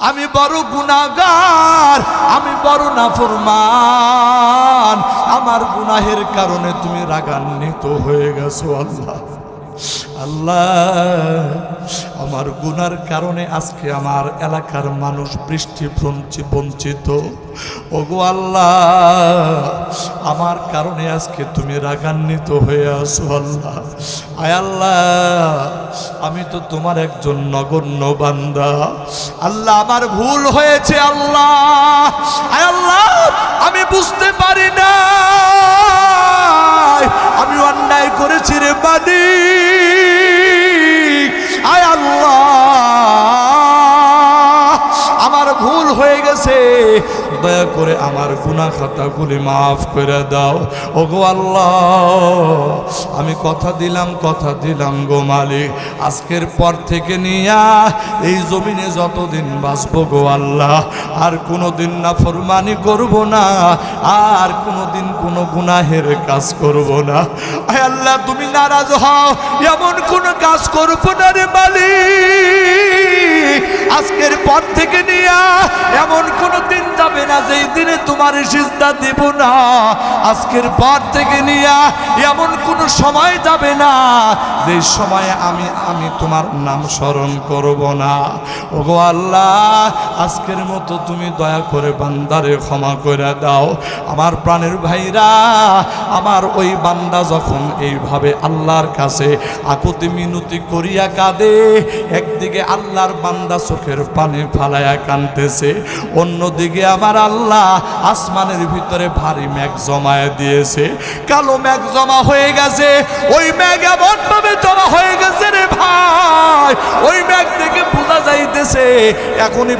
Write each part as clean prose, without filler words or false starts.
আমি বড় গুনাহগার, আমি বড় নাফরমান। আমার গুনাহের কারণে তুমি রাগান্বিত হয়ে গেছো আল্লাহ। আল্লাহ, আমার গুনার কারণে আজকে আমার এলাকার মানুষ বৃষ্টি বঞ্চিত। ওগো আল্লাহ, আমার কারণে আজকে তুমি রাগান্বিত হয়ে আছো আল্লাহ। আয় আল্লাহ, আমি তো তোমার একজন নগণ্য বান্দা। আল্লাহ, আমার ভুল হয়েছে আল্লাহ। আয় আল্লাহ, আমি বুঝতে পারি না আমি অন্যায় করেছি রে মালিক। আয় আল্লাহ, আমার ভুল হয়ে গেছে, দয়া করে আমার গুনাহ খাতাগুলি মাফ করে দাও। ওগো আল্লাহ, আমি কথা দিলাম গো মালিক, আজকের পর থেকে নিয়া এই জমিনে যতদিন বাঁচবো গো আল্লাহ, আর কোনোদিন নাফরমানি করব না, আর কোনোদিন কোনো গুনাহের কাজ করব না। আয় আল্লাহ, তুমি নারাজ হও এমন কোনো কাজ করব না রে মালিক। আজকের পর থেকে নিয়া এমন কোনো দিন যাবে না যেই দিনে তোমার সিজদা দেব না। আজকের পর থেকে নিয়া এমন কোনো সময় যাবে না যেই সময়ে আমি তোমার নাম স্মরণ করব না। ওগো আল্লাহ, আজকের মতো তুমি দয়া করে বান্দারে ক্ষমা করে দাও। আমার প্রাণের ভাইরা, আমার ওই বান্দা যখন এইভাবে আল্লাহর কাছে আকুতি মিনতি করিয়া কাঁদে, একদিকে আল্লাহর বান্দা চোখের পানি ফালাইয়া কাঁদতেছে, অন্যদিকে আমার আল্লাহ আসমানের ভিতরে ভারী মেঘ জমায়ে দিয়েছে। কালো মেঘ জমা হয়ে গেছে, ওই মেঘ এমন ভাবে জমা হয়ে গেছে রে ভাই, ওই মেঘ থেকে বোঝা যাইতেছে এখনই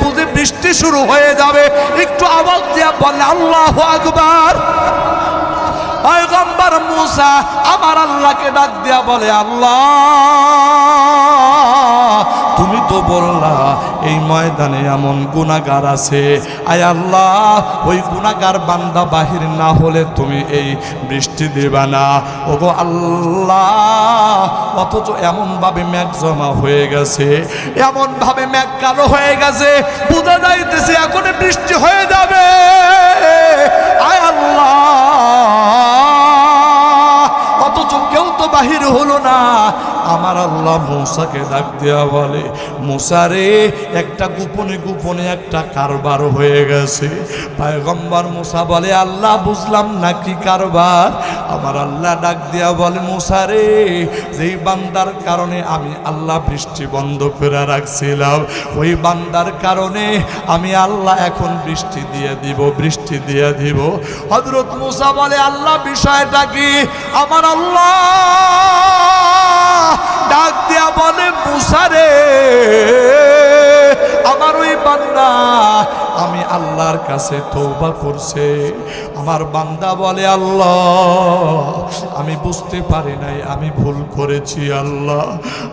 বুঝি বৃষ্টি শুরু হয়ে যাবে। একটু আওয়াজ দিয়া বলে আল্লাহু আকবার। পয়গম্বর মুসা আমার আল্লাহকে ডাক দিয়া বলে, আল্লাহ, তুমি তো বললা এই ময়দানে এমন গুনাহগার আছে। আয় আল্লাহ, ওই গুনাহগার বান্দা বাহির না হলে তুমি এই বৃষ্টি দেবা না। ওগো আল্লাহ, অথচ এমনভাবে মেঘ জমা হয়ে গেছে, এমনভাবে মেঘ কালো হয়ে গেছে, বোঝা যাইতেছে এখনই বৃষ্টি হয়ে যাবে। আয় আল্লাহ, অথচ কেউ তো বাহির হলো না। আমার আল্লাহ মূসাকে ডাক দেয়া বলে, মূসা রে, একটা গোপনে একটা কারবার হয়ে গেছে। পয়গম্বর মূসা বলে, আল্লাহ, বুঝলাম না কি কারবার। আমার আল্লাহ ডাক দেয়া বলে, মূসা রে, যেই বান্দার কারণে আমি আল্লাহ বৃষ্টি বন্ধ করে রাখছিলাম, ওই বান্দার কারণে আমি আল্লাহ এখন বৃষ্টি দিয়ে দিব। হযরত মূসা বলে, আল্লাহ, বিষয়টা কি? আমার আল্লাহ ডাক দিয়া বলে, মূসা রে, আমার ওই বান্দা আমি আল্লাহর কাছে তওবা করছে। আমার বান্দা বলে, আল্লাহ, আমি বুঝতে পারি নাই, আমি ভুল করেছি আল্লাহ।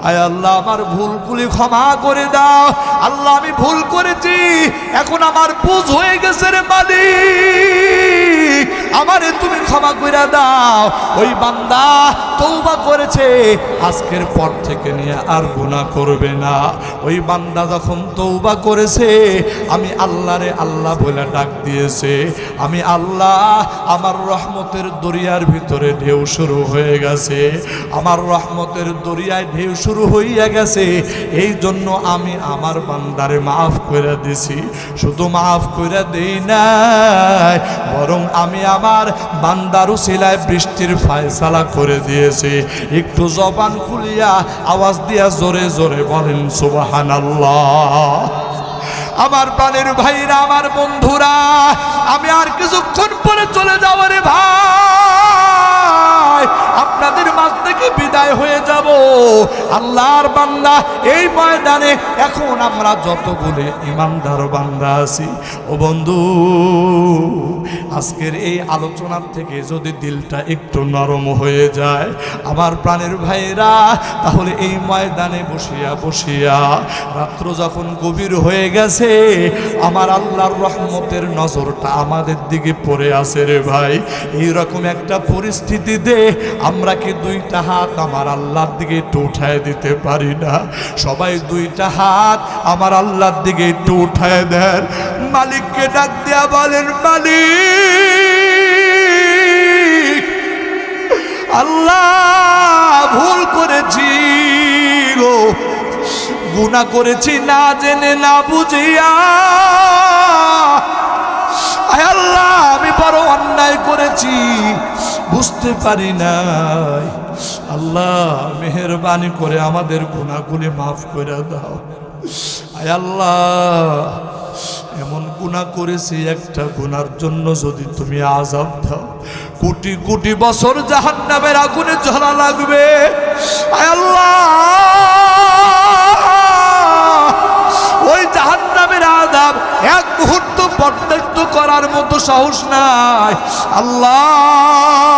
আয় আল্লাহ, আমার ভুলগুলি ক্ষমা করে দাও। আল্লাহ, আমি ভুল করেছি, এখন আমার বুঝ হয়ে গেছে রে মালিক, আমারে তুমি ক্ষমা করে দাও। ওই বান্দা তওবা করেছে, আজকের পর থেকে নিয়ে আর গুনাহ করবে না। ওই বান্দা যখন তওবা করেছে, আমি আল্লাহরে আল্লাহ বলে ডাক দিয়েছে, আমি আল্লাহ, আমার রহমতের দরিয়ার ভিতরে ঢেউ শুরু হয়ে গেছে, আমার রহমতের দরিয়ায় ঢেউ শুরু হইয়া গেছে। এই জন্য আমি আমার বান্দারে মাফ করে দিছি। শুধু মাফ করে দেই নাই, বরং আমি আমার বান্দার উসিলায় বৃষ্টির ফায়সালা করে দিয়েছি। একটু জবান খুলিয়া আওয়াজ দিয়া জোরে জোরে বলেন সুবহানাল্লাহ। আমার প্রাণের ভাইরা, আমার বন্ধুরা, আমি আর কিছুক্ষণ পরে চলে যাব রে ভাই, আপনাদের মাঝ থেকে বিদায় হয়ে যাব। আল্লাহর বান্দা, এই ময়দানে এখন আমরা যতগুলো ইমানদার বান্দা আছি, ও বন্ধু, আজকের এই আলোচনার থেকে যদি দিলটা একটু নরম হয়ে যায় আমার প্রাণের ভাইরা, তাহলে এই ময়দানে বসিয়া রাত্র যখন গভীর হয়ে গেছে, আমার আল্লাহর রহমতের নজরটা আমাদের দিকে পড়ে আছে রে ভাই। এইরকম একটা পরিস্থিতিতে আমরা কি দুইটা হাত আমার আল্লাহর দিকে একটু উঠায় দিতে পারি না? সবাই দুইটা হাত আমার আল্লাহর দিকে একটু উঠায় দেন, মালিককে ডাক দিয়া বলেন, মালিক আল্লাহ ভুল করেছি গো, গুনাহ করেছি না জেনে না বুঝিয়া। আয় আল্লাহ আমি বড় অন্যায় করেছি, বুঝতে পারি নাই। আল্লাহ মেহেরবানি করে আমাদের গুনাহগুলি মাফ করে দাও। আয় আল্লাহ এমন গুনাহ করেছি, একটা গুনার জন্য যদি তুমি আযাব দাও, কোটি কোটি বছর জাহান্নামের আগুনে জ্বলা লাগবে। আয় আল্লাহ ওই জাহান্নামের আযাব এক মুহূর্ত বরদাস্ত করার মতো সাহস নাই। আল্লাহ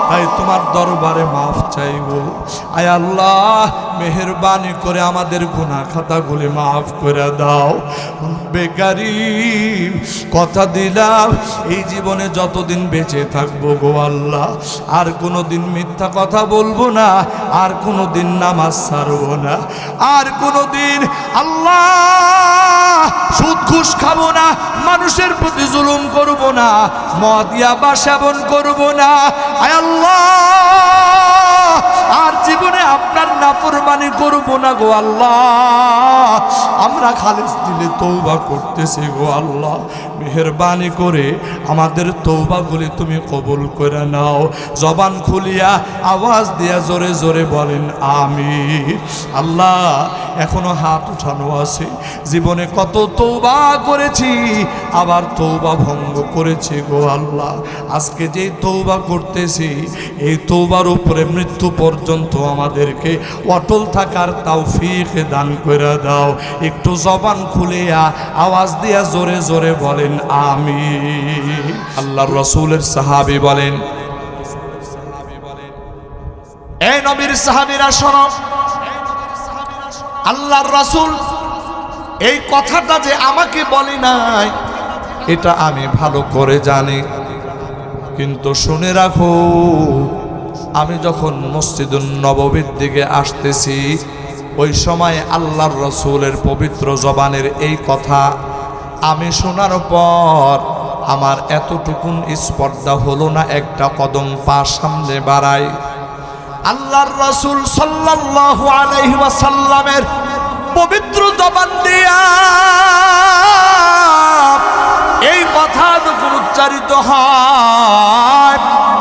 তাই তোমার দরবারে মাফ চাইবো। আয় আল্লাহ মেহেরবানি করে আমাদের গুনাহ খাতাগুলি মাফ করে দাও। বেকারি কথা দিলাম, এই জীবনে যতদিন বেঁচে থাকবো গো আল্লাহ, আর কোনোদিন মিথ্যা কথা বলবো না, আর কোনোদিন নামাজ ছাড়বো না, আর কোনোদিন আল্লাহ সুদ ঘুষ খাবো না, মানুষের প্রতি জুলুম করবো না, মদ ইয়াবা সেবন করবো না। আয় আল্লাহ আর জীবনে আপনার নাফরমানি করবো না গো আল্লাহ। আমরা খালিস দিলে তওবা করতেছি গো আল্লাহ, মেহেরবানি করে আমাদের তওবাগুলি তুমি কবুল করে নাও। জবান খুলিয়া আওয়াজ দিয়া জোরে জোরে বলেন আমিন। আল্লাহ এখনো হাত উঠানো আছে, জীবনে কত তওবা করেছি, আবার তওবা ভঙ্গ করেছি গো আল্লাহ। আজকে যে তওবা করতেছি, এই তওবার উপরে মৃত্যু পর্যন্ত আমাদেরকে অটল থাকার তৌফিক দান করে দাও। একটু জবান খুলিয়া আওয়াজ দিয়া জোরে জোরে বলেন আমিন। আল্লাহর রাসূলের সাহাবী বলেন, এই নবীর সাহাবীরা শোনো, আল্লাহর রাসূল এই কথাটা যে আমাকে বলে নাই এটা আমি ভালো করে জানি, কিন্তু শুনে রাখো, আমি যখন মসজিদুন নববীর দিকে আসতেছি, ওই সময় আল্লাহর রাসূলের পবিত্র জবানের এই কথা আমি শোনার পর আমার এতটুকুন স্পর্ধা হলো না একটা কদম পা সামনে বাড়াই। আল্লাহর রাসূল সাল্লাল্লাহু আলাইহি ওয়াসাল্লামের পবিত্র জবান দিয়া এই কথা যখন উচ্চারিত হয়,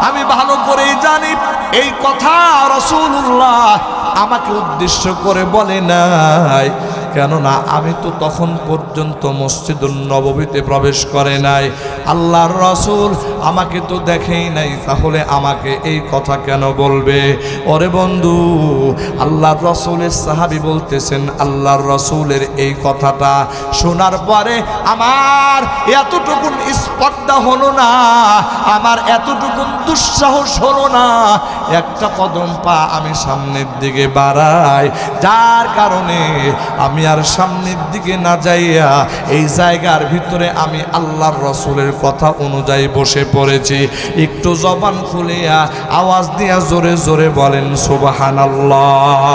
আমি ভালো করেই জানি এই কথা রাসূলুল্লাহ আমাকে উদ্দেশ্য করে বলে নাই, কেননা আমি তো তখন পর্যন্ত মসজিদুন নববীতে প্রবেশ করে নাই, আল্লাহর রাসূল আমাকে তো দেখেই নাই, তাহলে আমাকে এই কথা কেন বলবে? ওরে বন্ধু, আল্লাহর রাসূলের সাহাবী বলতেছেন, আল্লাহর রাসূলের এই কথাটা শোনার পরে আমার এতটুকুন স্পর্ধা হলো না, আমার এতটুকুন দুঃসাহস হলো না, একটা কদম পা আমি সামনের দিকে বাড়াই, যার কারণে আমি আর সামনের দিকে না যাইয়া এই জায়গার ভিতরে আমি আল্লাহর রাসূলের কথা অনুযায়ী বসে পড়েছি। একটু জবান খুলিয়া আওয়াজ দিয়া জোরে জোরে বলেন সুবহানাল্লাহ।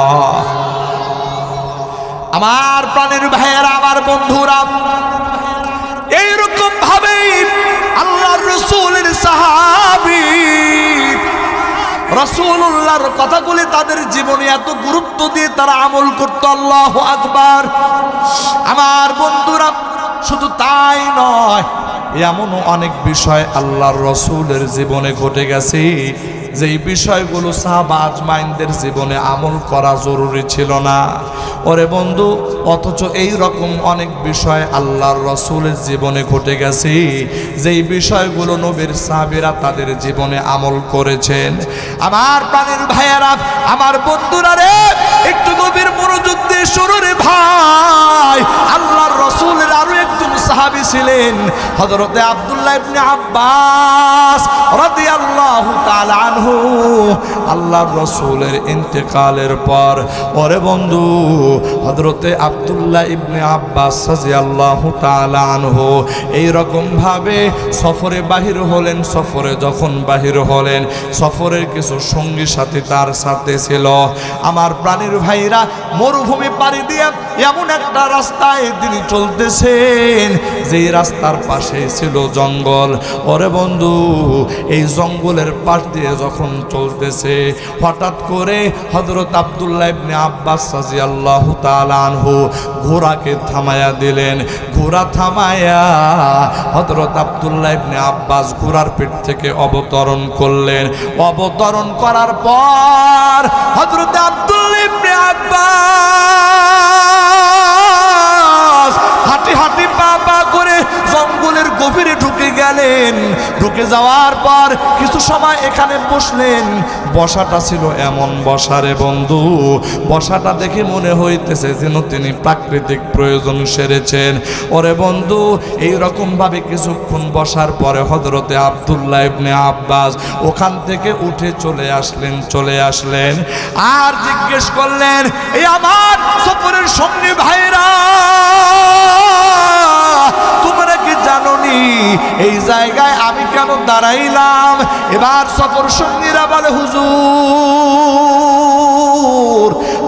আমার প্রাণের ভাইয়েরা, আমার বন্ধুরা, এইরকম ভাবেই আল্লাহর রাসূলের সাহাবী রাসূলুল্লাহর কথাগুলি তাদের জীবনে এত গুরুত্ব দিয়ে তারা আমল করত। আল্লাহু আকবার। আমার বন্ধুরা, শুধু তাই নয়, এমনও অনেক বিষয় আল্লাহর রাসূলের জীবনে ঘটে গেছে যেই বিষয়গুলো সাহাবা আজমাইনদের জীবনে আমল করা জরুরি ছিল না। ওরে বন্ধু, অথচ এই রকম অনেক বিষয় আল্লাহর রাসূলের জীবনে ঘটে গেছে যেই বিষয়গুলো নবীর সাহাবীরা তাদের জীবনে আমল করেছেন। আমার প্রাণের ভাইয়েরা, আমার বন্ধুরা রে, একটু গভীর মনোযোগ দিয়ে শুনো রে ভাই। আল্লাহর রাসূলের আরো একজন সাহাবী ছিলেন হযরতে আব্দুল্লাহ ইবনে আব্বাস রাদিয়াল্লাহু তাআলা আনহু। আল্লাহর রাসূলের ইন্তেকালের পর ওরে বন্ধু হযরতে আব্দুল্লাহ ইবনে আব্বাস রাদিয়াল্লাহু তাআলা আনহু এই রকম ভাবে সফরে বাহির হলেন। সফরে যখন বাহির হলেন, সফরের কিছু সঙ্গী সাথী তার সাথে ছিল। আমার প্রাণীর ভাইরা মরুভূমি পাড়ি দিয়ে এমন একটা রাস্তায় তিনি চলতেছেন যেই রাস্তার পাশে ছিল জঙ্গল। ওরে বন্ধু এই জঙ্গলের পাশ দিয়ে যখন চলতেছে হঠাৎ করে হযরত আব্দুল্লাহ ইবনে আব্বাস রাদিয়াল্লাহু তাআলা আনহু ঘোড়াকে থামায়া দিলেন। ঘোড়া থামায়া হযরত আব্দুল্লাহ ইবনে আব্বাস ঘোড়ার পিঠ থেকে অবতরণ করলেন। অবতরণ করার পর হযরত আব্দুল্লাহ ইবনে আব্বাস হাঁটি হাঁটি পা পা করে জঙ্গলের গভীরে ঢুকে গেলেন। ঢুকে যাওয়ার পর কিছু সময় এখানে বসলেন। বসাটা ছিল এমন বসারে বন্ধু, বসাটা দেখে মনে হইতেছে যেন তিনি প্রাকৃতিক প্রয়োজন সেরেছেন। ওরে বন্ধু এই রকম ভাবে কিছুক্ষণ বসার পরে হযরতে আব্দুল্লাহ ইবনে আব্বাস ওখান থেকে উঠে চলে আসলেন আর জিজ্ঞেস করলেন, এই আমার সফরের সঙ্গী ভাইরা, তোমরা কি জানোনি এই জায়গায় আমি কেন দাঁড়াইলাম? এবার সফর সঙ্গীরা বলে, হুজুর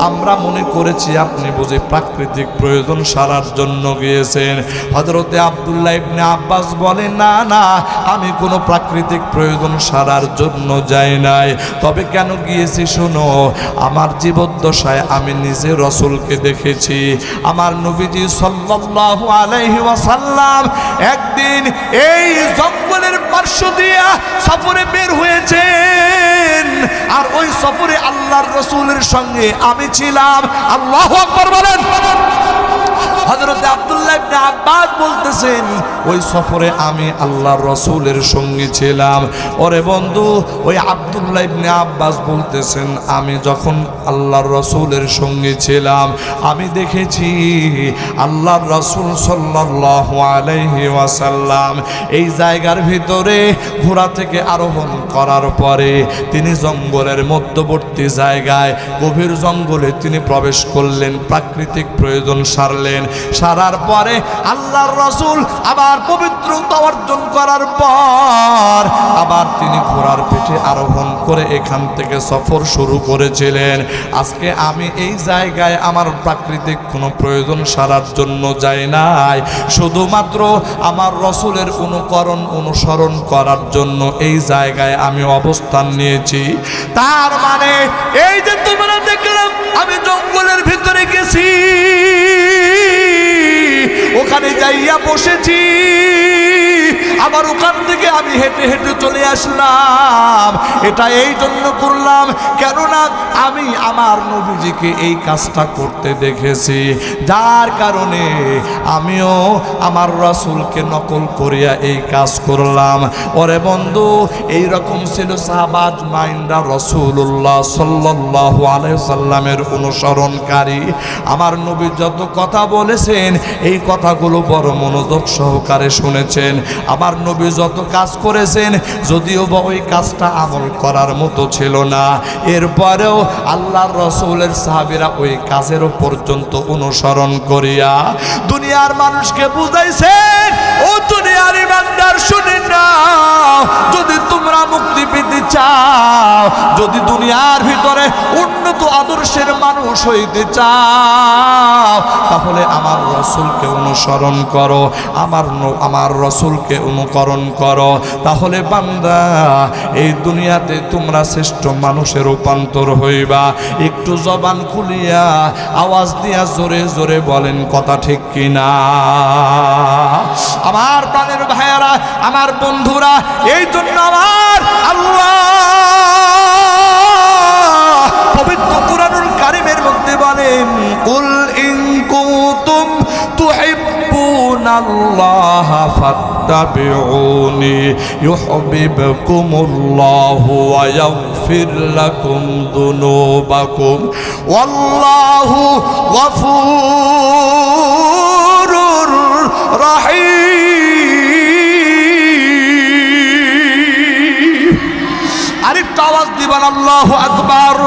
আমরা মনে করেছি আপনি বুঝি প্রাকৃতিক প্রয়োজন সারার জন্য গিয়েছেন। হযরতে আব্দুল্লাহ ইবনে আব্বাস বলেন, না না, আমি কোনো প্রাকৃতিক প্রয়োজন সারার জন্য যাই নাই। তবে কেন গিয়েছি শোনো, আমার জীবদ্দশায় আমি নিজে রাসূলকে দেখেছি। আমার নবীজি সাল্লাল্লাহু আলাইহি ওয়াসাল্লাম একদিন এই জঙ্গলের পার্শ্ব দিয়ে সফরে বের হয়েছেন, আর ওই সফরে আল্লাহর রাসূলের সঙ্গে আমি ছিলাম। আল্লাহু আকবার বলেন। হযরত আব্দুল্লাহ ইবনে আব্বাস বলতেছেন, ওই সফরে আমি আল্লাহর রাসূলের সঙ্গে ছিলাম। ওরে বন্ধু ওই আব্দুল্লাহ ইবনে আব্বাস বলতেছেন, আমি যখন আল্লাহর রাসূলের সঙ্গে ছিলাম আমি দেখেছি আল্লাহর রাসূল সাল্লাল্লাহু আলাইহি ওয়াসাল্লাম এই জায়গার ভিতরে ঘোড়া থেকে আরোহণ করার পরে তিনি জঙ্গলের মধ্যবর্তী জায়গায় গভীর জঙ্গলে তিনি প্রবেশ করলেন, প্রাকৃতিক প্রয়োজন সারলেন। সারার পরে আল্লাহর রাসূল আবার পবিত্রতা অর্জন করার পর আবার তিনি ঘোড়ার পিঠে আরোহণ করে এখান থেকে সফর শুরু করেছিলেন। আজকে আমি এই জায়গায় আমার প্রাকৃতিক কোনো প্রয়োজন সারার জন্য যাই নাই, শুধুমাত্র আমার রাসূলের অনুসরণ করার জন্য এই জায়গায় আমি অবস্থান নিয়েছি। তার মানে এই যে তোমরা দেখলাম আমি জঙ্গলের ভিতরে গেছি, ওখানে যাইয়া বসেছি, আবার ওখান থেকে আমি হেঁটে হেঁটে চলে আসলাম। এটা এই জন্য করলাম কেননা আমি আমার নবীজিকে এই কাজটা করতে দেখেছি, যার কারণে আমিও আমার রাসূলকে নকল করিয়া এই কাজ করলাম। ওরে বন্ধু এই রকম ছিল সাহাবা আজমাইনরা রাসূলুল্লাহ সাল্লাল্লাহু আলাইহি সাল্লামের অনুসরণকারী। আমার নবী যত কথা বলেছেন এই কথাগুলো বড় মনোযোগ সহকারে শুনেছেন। আমার নবী যত কাজ করেছেন যদিও বা ওই কাজটা আমল করার মতো ছিল না, এরপরেও আল্লাহর রাসূলের সাহাবীরা ওই কাজেরও পর্যন্ত অনুসরণ করিয়া দুনিয়ার মানুষকে বুঝাইছেন, ও দুনিয়ার ইমানদার শুনে নাও, যদি তোমরা মুক্তি পেতে চাও, যদি দুনিয়ার ভিতরে উন্নত আদর্শের মানুষ হইতে চাও, তাহলে আমার রাসূলকে অনুসরণ করো, আমার রাসূলকে অনুকরণ করো, তাহলে বান্দা এই দুনিয়াতে তোমরা শ্রেষ্ঠ মানুষের রূপান্তর হইবা। একটু জবান খুলিয়া আওয়াজ দিয়া জোরে জোরে বলেন কথা ঠিক কিনা? আমার প্রাণের ভাইয়ারা, আমার বন্ধুরা, এই জন্য আমার আল্লাহ পবিত্র কুরআনুল কারীমের মধ্যে বলেন, কুল ইন কুনতুম তুহিব্বুনাল্লাহা ফাত্তাবিউনি ইউহিব্বুকুমুল্লাহু ওয়া ইয়াগফির লাকুম যুনুবাকুম ওয়াল্লাহু গফুরুর রহিম। কোন আল্লাহু আকবার।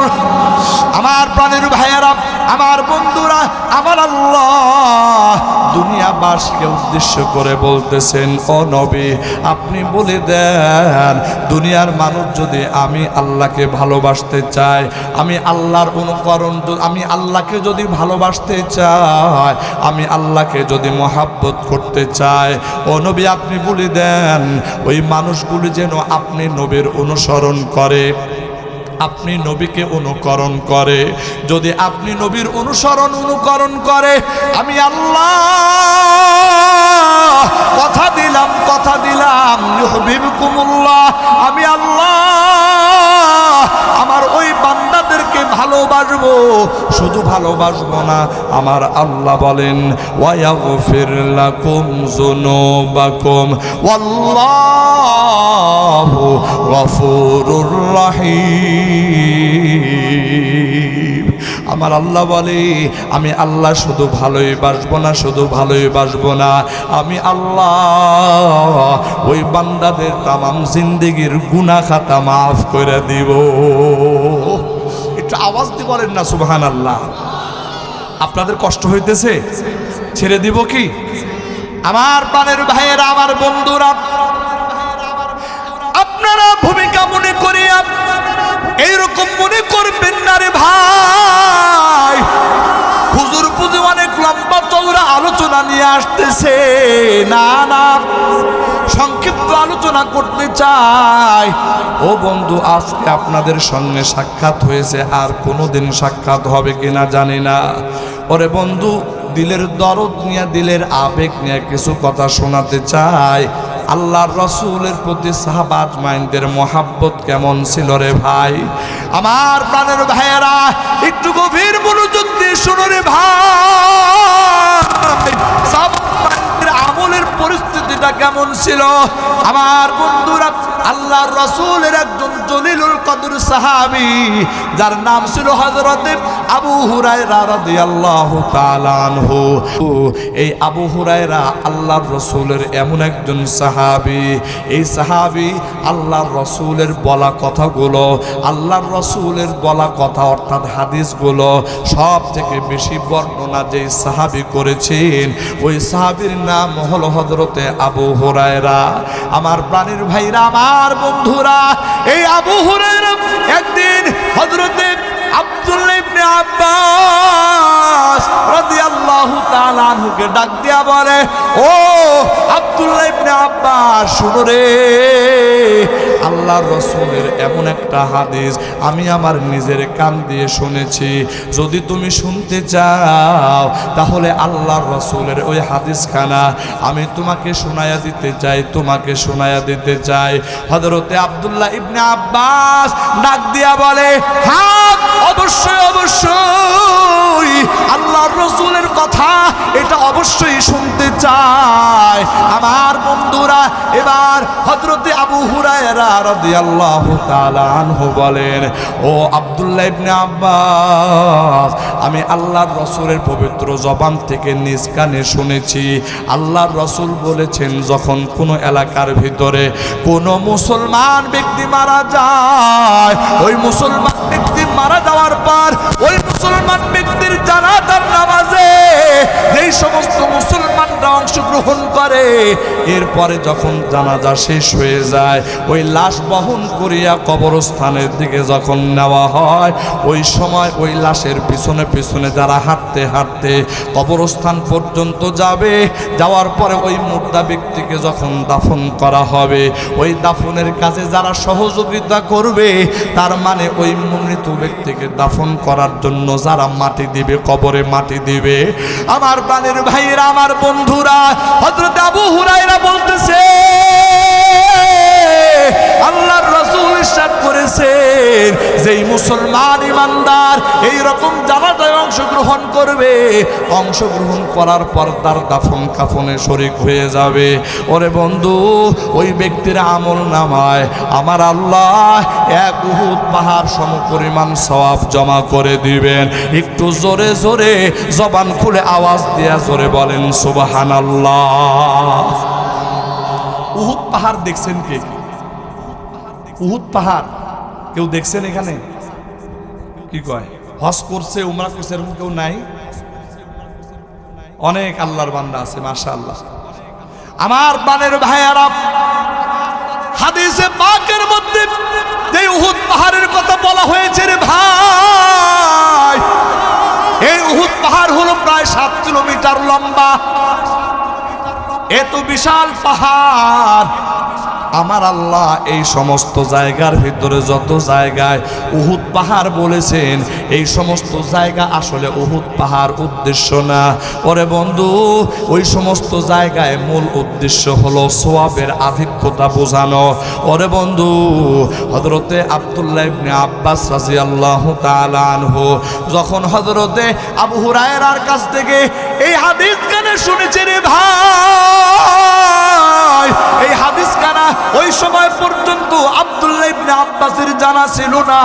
আমার প্রাণের ভাইয়েরা, আমার বন্ধুরা, আমার আল্লাহ দুনিয়াবাসীকে উদ্দেশ্য করে বলতেছেন, ও নবী আপনি বলে দেন দুনিয়ার মানুষ যদি আমি আল্লাহকে ভালোবাসতে চায়, আমি আল্লাহর অনুকরণ, আমি আল্লাহকে যদি ভালোবাসতে চাই, আমি আল্লাহকে যদি মহাব্বত করতে চাই, ও নবী আপনি বলে দেন ওই মানুষগুলি যেন আপনি নবীর অনুসরণ করে, আপনি নবীকে অনুকরণ করে। যদি আপনি নবীর অনুকরণ করে, আমি আল্লাহ কথা দিলাম ইউহিব্বুকুমুল্লাহ, আমি আল্লাহ আমার ওই বান্দাদেরকে ভালোবাসবো। শুধু ভালোবাসবো না, আমার আল্লাহ বলেন ওয়ায়াগফির লাকুম যুনুবাকুম ওয়াল্লাহু গফুরুর রহিম। আমার আল্লাহ বলে আমি আল্লাহ শুধু ভালোই বাসবো না, শুধু ভালোই বাসবো না, আমি আল্লাহ ওই বান্দাদের তামাম জিন্দেগির গুনাহ খাতা মাফ করে দিব। একটু আওয়াজ দিয়ে বলেন না সুবহানাল্লাহ। আপনাদের কষ্ট হইতেছে? ছেড়ে দিব কি? আমার প্রাণের ভাইয়েরা, আমার বন্ধুরা, আপনারা ভূমিকা মনে করিয়া এইরকম মনে করবেন না রে ভাই, হুজুর পুজো অনেক লম্বা চওড়া আলোচনা নিয়ে আসতেছে। না না, সংক্ষিপ্ত আলোচনা করতে চাই। ও বন্ধু, আজকে আপনাদের সঙ্গে সাক্ষাৎ হয়েছে, আর কোনোদিন সাক্ষাৎ হবে কিনা জানি না। ওরে বন্ধু, দিলের দরদ নিয়ে, দিলের আবেগ নিয়ে কিছু কথা শোনাতে চাই। আল্লাহর রসুলের প্রতি সাহাবা আজমাইনদের মহাব্বত কেমন ছিল রে ভাই। আমার প্রাণের ভাইয়েরা, একটু গভীর মনোযোগ দিয়ে শোনো রে ভাই, সাহাবাদের আমলের পরিস্থিতিটা কেমন ছিল। আমার বন্ধুরা, আল্লাহর রসুলের একজন জলিলুল কদর সাহাবী, যার নাম ছিল হযরত আবু হুরায়রা রাদিয়াল্লাহু তাআলা আনহু। এই আবু হুরায়রা আল্লাহর রসুলের এমন একজন সাহাবী, এই সাহাবী আল্লাহর রসুলের বলা কথাগুলো, আল্লাহর রসুলের বলা কথা অর্থাৎ হাদিসগুলো সব থেকে বেশি বর্ণনা যেই সাহাবী করেছেন, ওই সাহাবীর নাম হলো হযরতে আবু হুরায়রা। আমার প্রাণের ভাইরা, আমার বন্ধুরা, এই আবু হুরায়রা একদিন হযরতে আব্দুল্লাহ ইবনে আব্বাস রাদিয়াল্লাহু তাআলা আনহুকে ডাক দিয়া বলে, ও আব্দুল্লাহ ইবনে আব্বাস শুনো রে, আল্লাহর রসুলের এমন একটা হাদিস আমি আমার নিজের কান দিয়ে শুনেছি, যদি তুমি শুনতে চাও তাহলে আল্লাহর রসুলের ওই হাদিসখানা আমি তোমাকে শোনায়া দিতে চাই, তোমাকে শোনায়া দিতে চাই। হযরতে আব্দুল্লাহ ইবনে আব্বাস ডাক দিয়া বলে, হ্যাঁ অবশ্যই অবশ্যই, আল্লাহর রসুলের কথা এটা অবশ্যই শুনতে চায়। আমার বন্ধুরা, এবার হযরতে আবু হুরায়রা রাদিয়াল্লাহু তাআলা আনহু বলেন, ও আব্দুল্লাহ ইবনে আব্বাস, আমি আল্লাহর রসুলের পবিত্র জবান থেকে নিজ কানে শুনেছি, আল্লাহর রসুল বলেছেন যখন কোনো এলাকার ভিতরে কোনো মুসলমান ব্যক্তি মারা যায়, ওই মুসলমান ব্যক্তি মারা যাওয়ার পর ওই মুসলমান ব্যক্তির জানাজার নামাজে যেই সমস্ত মুসলমানরা অংশগ্রহণ করে, এরপরে যখন জানাজা শেষ হয়ে যায়, ওই লাশ বহন করিয়া কবরস্থানের দিকে যখন নেওয়া হয়, ওই সময় ওই লাশের পিছনে পিছনে যারা হাঁটতে হাঁটতে কবরস্থান পর্যন্ত যাবে, যাওয়ার পরে ওই মুর্দা ব্যক্তিকে যখন দাফন করা হবে, ওই দাফনের কাজে যারা সহযোগিতা করবে, তার মানে ওই মৃত ব্যক্তিকে দাফন করার জন্য যারা মাটি দিবে, কবরে মাটি দিবে। আমার প্রাণের ভাইয়েরা, আমার বন্ধুরা, হযরত আবু হুরায়রা বলতেছে, আল্লাহর রাসূল ইরশাদ করেছেন, যেই মুসলমান ইমানদার এই রকম জানাজায় অংশগ্রহণ করবে, অংশগ্রহণ করার পর তার দাফন কাফনে শরীক হয়ে যাবে, ওরে বন্ধু ওই ব্যক্তির আমল নামায় আমার আল্লাহ এক উহুদ পাহাড় সমপরিমাণ সওয়াব জমা করে দিবেন। একটু জোরে জোরে জবান খুলে আওয়াজ দিয়া জোরে বলেন সুবহানাল্লাহ। উহুদ পাহাড় দেখছেন কে? উহুদ পাহাড় কেউ দেখছেন এখানে? কি কয় হজ করছে, উমরা করছে, এরকম কেউ নাই? অনেক আল্লাহর বান্দা আছে মাশাআল্লাহ। আমার বানের ভাইয়ারা, হাদিসে পাকের মধ্যে যে উহুদ পাহাড়ের কথা বলা হয়েছে রে ভাই, এই উহুদ পাহাড় হলো প্রায় 7 কিলোমিটার লম্বা। এত বিশাল পাহাড়, আমার আল্লাহ এই সমস্ত জায়গার ভিতরে যত জায়গায় উহুদ পাহাড় বলেছেন, এই সমস্ত জায়গা আসলে উহুদ পাহাড় উদ্দেশ্য না ওরে বন্ধু। ওই সমস্ত জায়গায় মূল উদ্দেশ্য হলো সওয়াবের আধিক্যতা বোঝানো ওরে বন্ধু। হযরতে আব্দুল্লাহ ইবনে আব্বাস রাদিয়াল্লাহু তাআলা আনহু যখন হযরতে আবু হুরায়রার কাছ থেকে এই হাদিস কানে শুনেছে রে ভাই, এই হাদিস কানা ওই সময় পর্যন্ত আব্দুল্লাহ ইবনে আব্বাসের জানা ছিল না।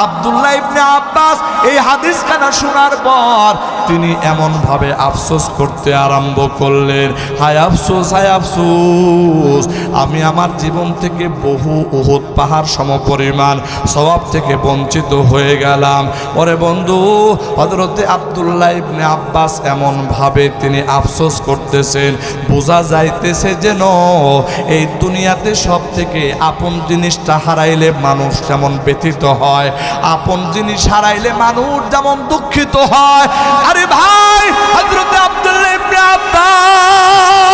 আব্দুল্লাহ ইবনে আব্বাস এই হাদিস কানা শোনার পর তিনি এমন ভাবে আফসোস করতে আরম্ভ করলেন, হায় আফসোস, হায় আফসোস, আমি আমার জীবন থেকে বহু উহুদ পাহাড় সমপরিমাণ সওয়াব থেকে বঞ্চিত হয়ে গেলাম ওরে বন্ধু। হযরতে আব্দুল্লাহ ইবনে আব্বাস এমন ভাবে তিনি আফসোস করতেছেন, বোঝা যাইতেছে যেন এই দুনিয়াতে সব থেকে আপন জিনিসটা হারাইলে মানুষ যেমন ব্যথিত হয়, আপন জিনিস হারাইলে মানুষ যেমন দুঃখিত হয়। আরে ভাই, হযরতে আব্দুল্লাহ ইবনে আব্বাস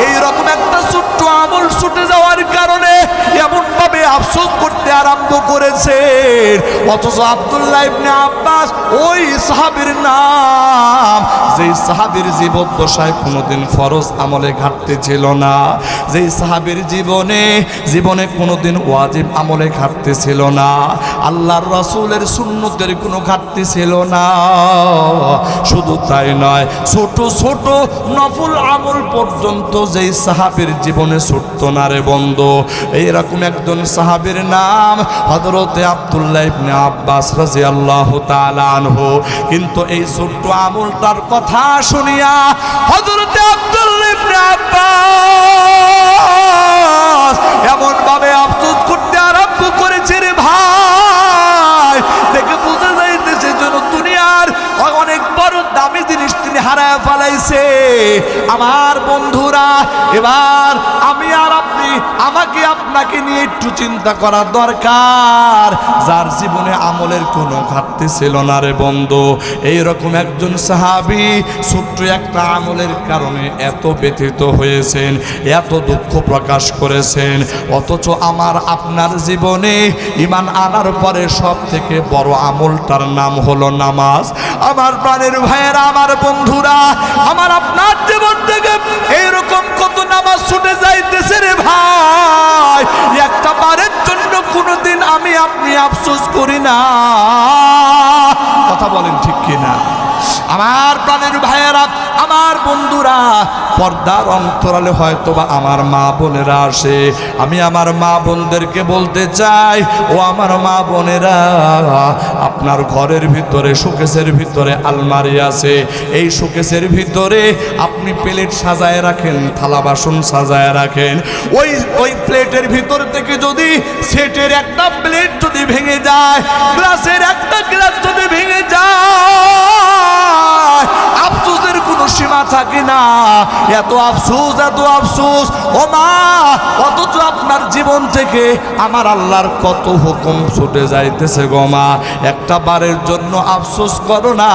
এইরকম একটা ছোট্ট আমল ছুটে যাওয়ার কারণে এমন ভাবে আফসোস করতে আরম্ভ করেছেন। অথচ আব্দুল্লাহ ইবনে আব্বাস ওই সাহাবীর নাম, যেই সাহাবীর জীবদ্দশায় কোনোদিন ফরজ আমলে ঘাটতি ছিল না, যেই সাহাবীর জীবনে কোনোদিন ওয়াজিব আমলে ঘাটতি ছিল না, আল্লাহর রাসূলের সুন্নতের কোনো ঘাটতি ছিল না। শুধু তাই নয়, ছোট ছোট নফল আমল পর্যন্ত যেই সাহাবীর জীবনে ছুটত না রে বন্ধু, এইরকম একজন সাহাবীর নাম হযরতে আব্দুল্লাহ ইবনে আব্বাস রাদিয়াল্লাহু তাআলা আনহু। কিন্তু এই ছোট্ট আমলটার কথা শুনিয়া হযরতে আব্দুল্লাহ ইবনে আব্বাস এমন ভাবে আফসোস করতে আরম্ভ করেছে রে ভাই, দেখে বুঝা যাইতেছে যেন দুনিয়ার অনেক বড় দামি জিনিস তিনি হারায় ফেলাইছে। আমার বন্ধুরা, এবার আমি আর আপনি, আমাকে আপনাকে নিয়ে একটু চিন্তা করা দরকার, যার জীবনে আমলের কোনো ঘাটতি ছিল না রে বন্ধু। এইরকম একজন সাহাবী ছোট্ট একটা আমলের কারণে এত ব্যথিত হয়েছেন, এত দুঃখ প্রকাশ করেছেন, অথচ আমার আপনার জীবনে ঈমান আনার পরে সব থেকে বড় আমলটার নাম হলো নামাজ। আমার প্রাণের ভাইয়েরা, আমার বন্ধুরা, আমার আপনার জীবন থেকে এইরকম কত নামাজ ছুটে যাইতেছে রে ভাই, একটা বারের জন্য কোনোদিন আমি আপনি আফসোস করি না। কথা বলেন ঠিক কিনা? আমার প্রাণের ভাইয়েরা, আমার বন্ধুরা, পর্দার অন্তরালে হয়তোবা আমার মা বোনেরা আসে, আমি আমার মা বোনদেরকে বলতে চাই, ও আমার মা বোনেরা, আপনার ঘরের ভিতরে শোকেসের ভিতরে আলমারি আছে, এই শোকেসের ভিতরে আপনি প্লেট সাজায় রাখেন, থালা বাসন সাজায় রাখেন। ওই প্লেটের ভিতর থেকে যদি সেটের একটা প্লেট যদি ভেঙে যায়, গ্লাসের একটা গ্লাস যদি ভেঙে যায়, আফসোসের কোনো সীমা থাকে না। এত আফসোস, এত আফসোস ও মা, অথচ আপনার জীবন থেকে আমার আল্লাহর কত হুকুম ছুটে যাইতেছে গো মা। একটা বারের জন্য আফসোস করো না।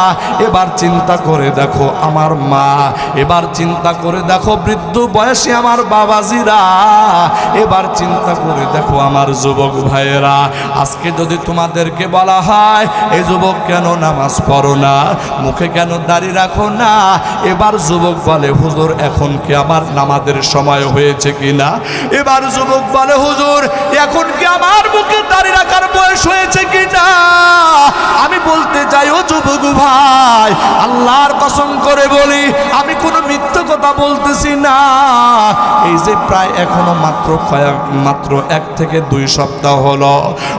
এবার চিন্তা করে দেখো আমার মা, এবার চিন্তা করে দেখো বৃদ্ধ বয়সী আমার বাবাজিরা, এবার চিন্তা করে দেখো আমার যুবক ভাইয়েরা। আজকে যদি তোমাদেরকে বলা হয়, এই যুবক কেন নামাজ পড়ো না, মুখে কেন দাড়ি রাখো না, এবার যুবক বলে হুজুর এখন কি আমার নামাজের সময় হয়েছে কিনা, এবার যুবক বলে হুজুর এখন কি আমার মুখে দাড়ি রাখার বয়স হয়েছে কিনা। আমি বলতে চাই ও যুবক ভাই, আল্লাহর কসম করে বলি, আমি কোনো মিথ্যা কথা কথা বলতেছি না, এই যে প্রায় এখনো মাত্র 1 থেকে 2 সপ্তাহ হলো,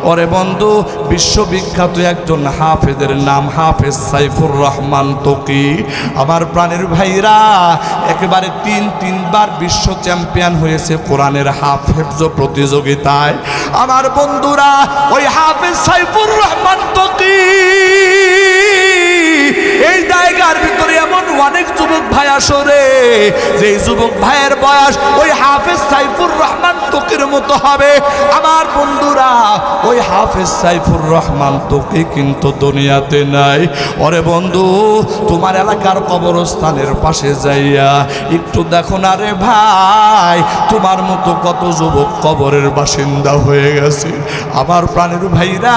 ওরে বন্ধু বিশ্ববিখ্যাত একজন হাফেজের নাম হাফেজ সাইফুর রহমান তকি। আমার প্রাণের ভাইরা, একেবারে 3বার বিশ্ব চ্যাম্পিয়ন হয়েছে কোরআনের হাফেজ প্রতিযোগিতায়। আমার বন্ধুরা, ওই হাফেজ সাইফুর রহমান তকি এই জায়গার ভিতরে এমন অনেক যুবক ভাই আসরে, যে যুবক ভাইয়ের বয়স ওই হাফেজ সাইফুর রহমান তকির মতো হবে। আমার বন্ধুরা, ওই হাফেজ সাইফুর রহমান তকি কিন্তু দুনিয়াতে নাই। ওরে বন্ধু, তোমার এলাকার কবরস্থানের পাশে যাইয়া একটু দেখো না রে ভাই, তোমার মতো কত যুবক কবরের বাসিন্দা হয়ে গেছে। আমার প্রাণের ভাইরা,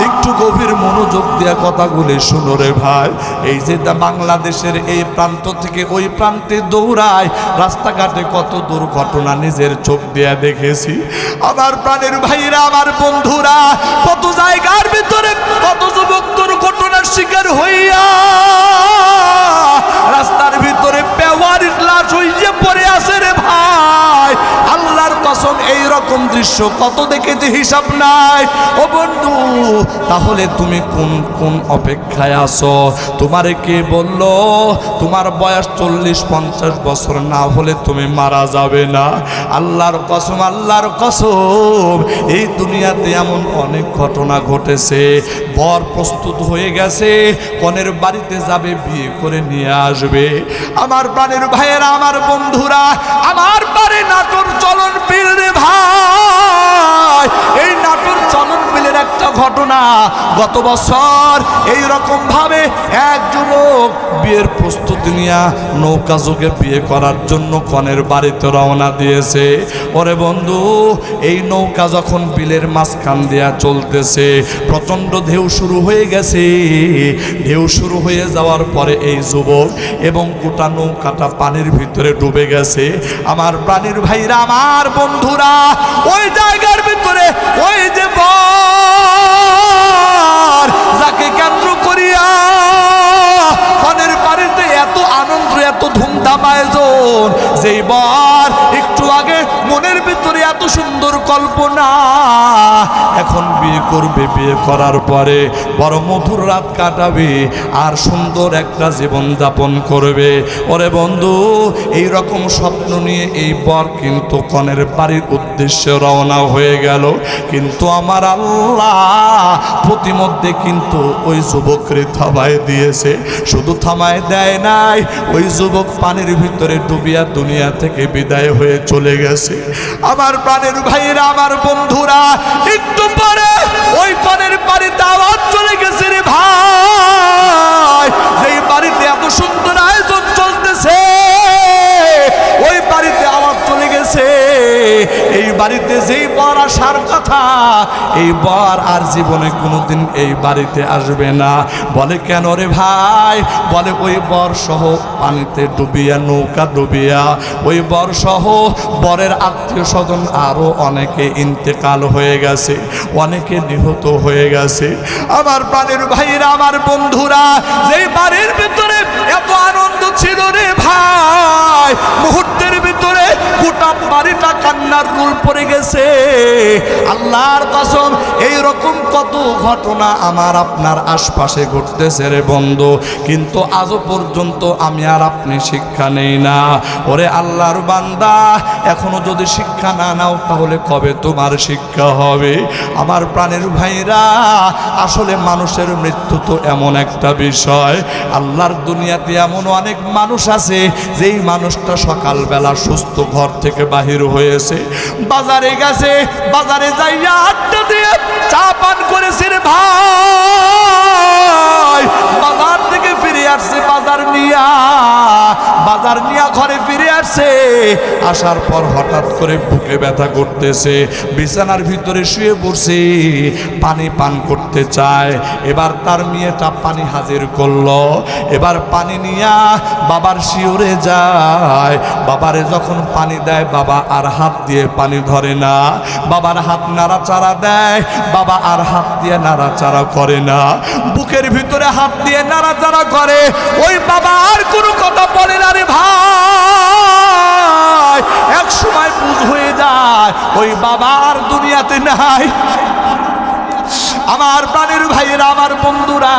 একটু গভীর মনোযোগ দিয়ে কথাগুলি শুনো রে ভাই। এই যে বাংলাদেশের এই প্রান্ত থেকে ওই প্রান্তে দৌড়ায়, রাস্তাঘাটে কত দুর্ঘটনা নিজের চোখ দিয়ে দেখেছি। আমার প্রাণের ভাইরা, আমার বন্ধুরা, কত জায়গার ভিতরে কত যুবক দুর্ঘটনার শিকার হইয়া রাস্তার ভিতরে পেওয়ারির লাশ হইয়া পড়ে আছে রে ভাই। আল্লাহর কসম, এই রকম দৃশ্য কত দেখেছি হিসাব নাই। ও বন্ধু, তাহলে তুমি কোন কোন অপেক্ষায় আছো? তোমারে কে বললো তোমার বয়স 40-50 বছর না হলে তুমি মারা যাবে না? আল্লাহর কসম, আল্লাহর কসম, এই দুনিয়াতে এমন অনেক ঘটনা ঘটেছে। বর প্রস্তুত হয়ে গেছে, কনের বাড়িতে যাবে, বিয়ে করে নিয়ে আসবে। আমার প্রাণের ভাইয়েরা, আমার বন্ধুরা, আমার বাড়ি নাটোর চলন বিল রে ভাই। এই নাটোর চলন বিলের একটা ঘটনা, গত বছর এই রকম ভাবে এক যুবক বিয়ের প্রস্তুতি নিয়ে নৌকা যোগে বিয়ে করার জন্য কনের বাড়িতে রওনা দিয়েছে। ওরে বন্ধু, এই নৌকা যখন বিলের মাঝখান দিয়া চলতেছে, প্রচন্ড ঢেউ শুরু হয়ে গেছে। ঢেউ শুরু হয়ে যাওয়ার পরে এই যুবক এবং গোটা নৌকাটা পানির ভিতরে ডুবে গেছে। আমার প্রাণীর ভাইরা, আমার বন্ধুরা, ওই জায়গার ভিতরে ওই যে বর, যাকে কেন্দ্র করিয়া কনের বাড়িতে এত আনন্দ, এত ধুমধাম আয়োজন, যেই বর একটু আগে মনের ভিতরে এত সুন্দর কল্পনা, এখন বিয়ে করবে, বিয়ে করার পরে বড় মধুর রাত কাটাবে আর সুন্দর একটা জীবন যাপন করবে। ওরে বন্ধু, এই রকম স্বপ্ন নিয়ে এই বর কিন্তু কনের বাড়ির উদ্দেশ্যে রওনা হয়ে গেল। কিন্তু আমার আল্লাহ প্রতিমধ্যে কিন্তু ওই যুবকরে থামায় দিয়েছে। শুধু থামায় দেয় নাই, ওই যুবক পানির ভিতরে ডুবিয়া দুনিয়া থেকে বিদায় হয়ে চলে গেছে। আমার প্রাণের ভাইয়েরা, আমার বন্ধুরা, একটু পরে ওই কনের বাড়িতে আওয়াজ চলে গেছে রে ভাই। যেই বাড়িতে এত সুন্দর আয়োজন চলতেছে, ওই বাড়িতে আওয়াজ চলে গেছে, এই বাড়িতে যেই বর আসার কথা, এই বর আর জীবনে কোনোদিন এই বাড়িতে আসবে না। বলে কেন রে ভাই? বলে ওই বর সহ পানিতে ডুবিয়া, নৌকা ডুবিয়া, ওই বর সহ বরের আত্মীয় স্বজন আরো অনেকে ইন্তেকাল হয়ে গেছে, অনেকে নিহত হয়ে গেছে। আমার প্রাণের ভাইরা, আমার বন্ধুরা, যেই বাড়ির ভিতরে এত আনন্দ ছিল রে ভাই, মুহূর্তের ভিতরে গোটা বাড়িটা কান্নার রোল পড়ে গেছে। আল্লাহর কসম, এই রকম কত ঘটনা আমার আপনার আশপাশে ঘটতেছে রে বন্ধু, কিন্তু আজও পর্যন্ত আমি আর আপনি শিক্ষা নেই না। ওরে আল্লাহর বান্দা, এখনো যদি শিক্ষা না নাও তাহলে কবে তোমার শিক্ষা হবে? আমার প্রাণের ভাইরা, আসলে মানুষের মৃত্যু তো এমন একটা বিষয়, আল্লাহর দুনিয়াতে এমন অনেক মানুষ আছে, যেই মানুষটা সকালবেলা সুস্থ ঘর থেকে বাহির হয়েছে, বাজারে গেছে, বাজারে যাইয়া আড্ডা দিয়ে চা পান করেছে রে ভাই, বাজার থেকে ফিরে আসছে বাজার নিয়া, বাজার নিয়ে ঘরে ফিরে আসছে। আসার পর হঠাৎ করে বুকে ব্যথা করতেছে, বিছানার ভিতরে শুয়ে পড়ছে, পানি পান করতে চায়। এবার তার মেয়েটা পানি হাজির করলো, এবার পানি নিয়া বাবার শিওরে যায়। বাবারে যখন পানি দেয় বাবা আর হাত দিয়ে পানি ধরে না, বাবার হাত নাড়াচাড়া দেয়, বাবা আর হাত দিয়ে নাড়াচাড়া করে না, বুকের ভিতরে হাত দিয়ে নাড়াচাড়া করে। ওই বাবা আর কোনো কথা বলে না রে ভাই। এক সময় বুঝ হয়ে যায় ওই বাবা আর দুনিয়াতে নাই। আমার প্রাণের ভাইয়েরা, আমার বন্ধুরা,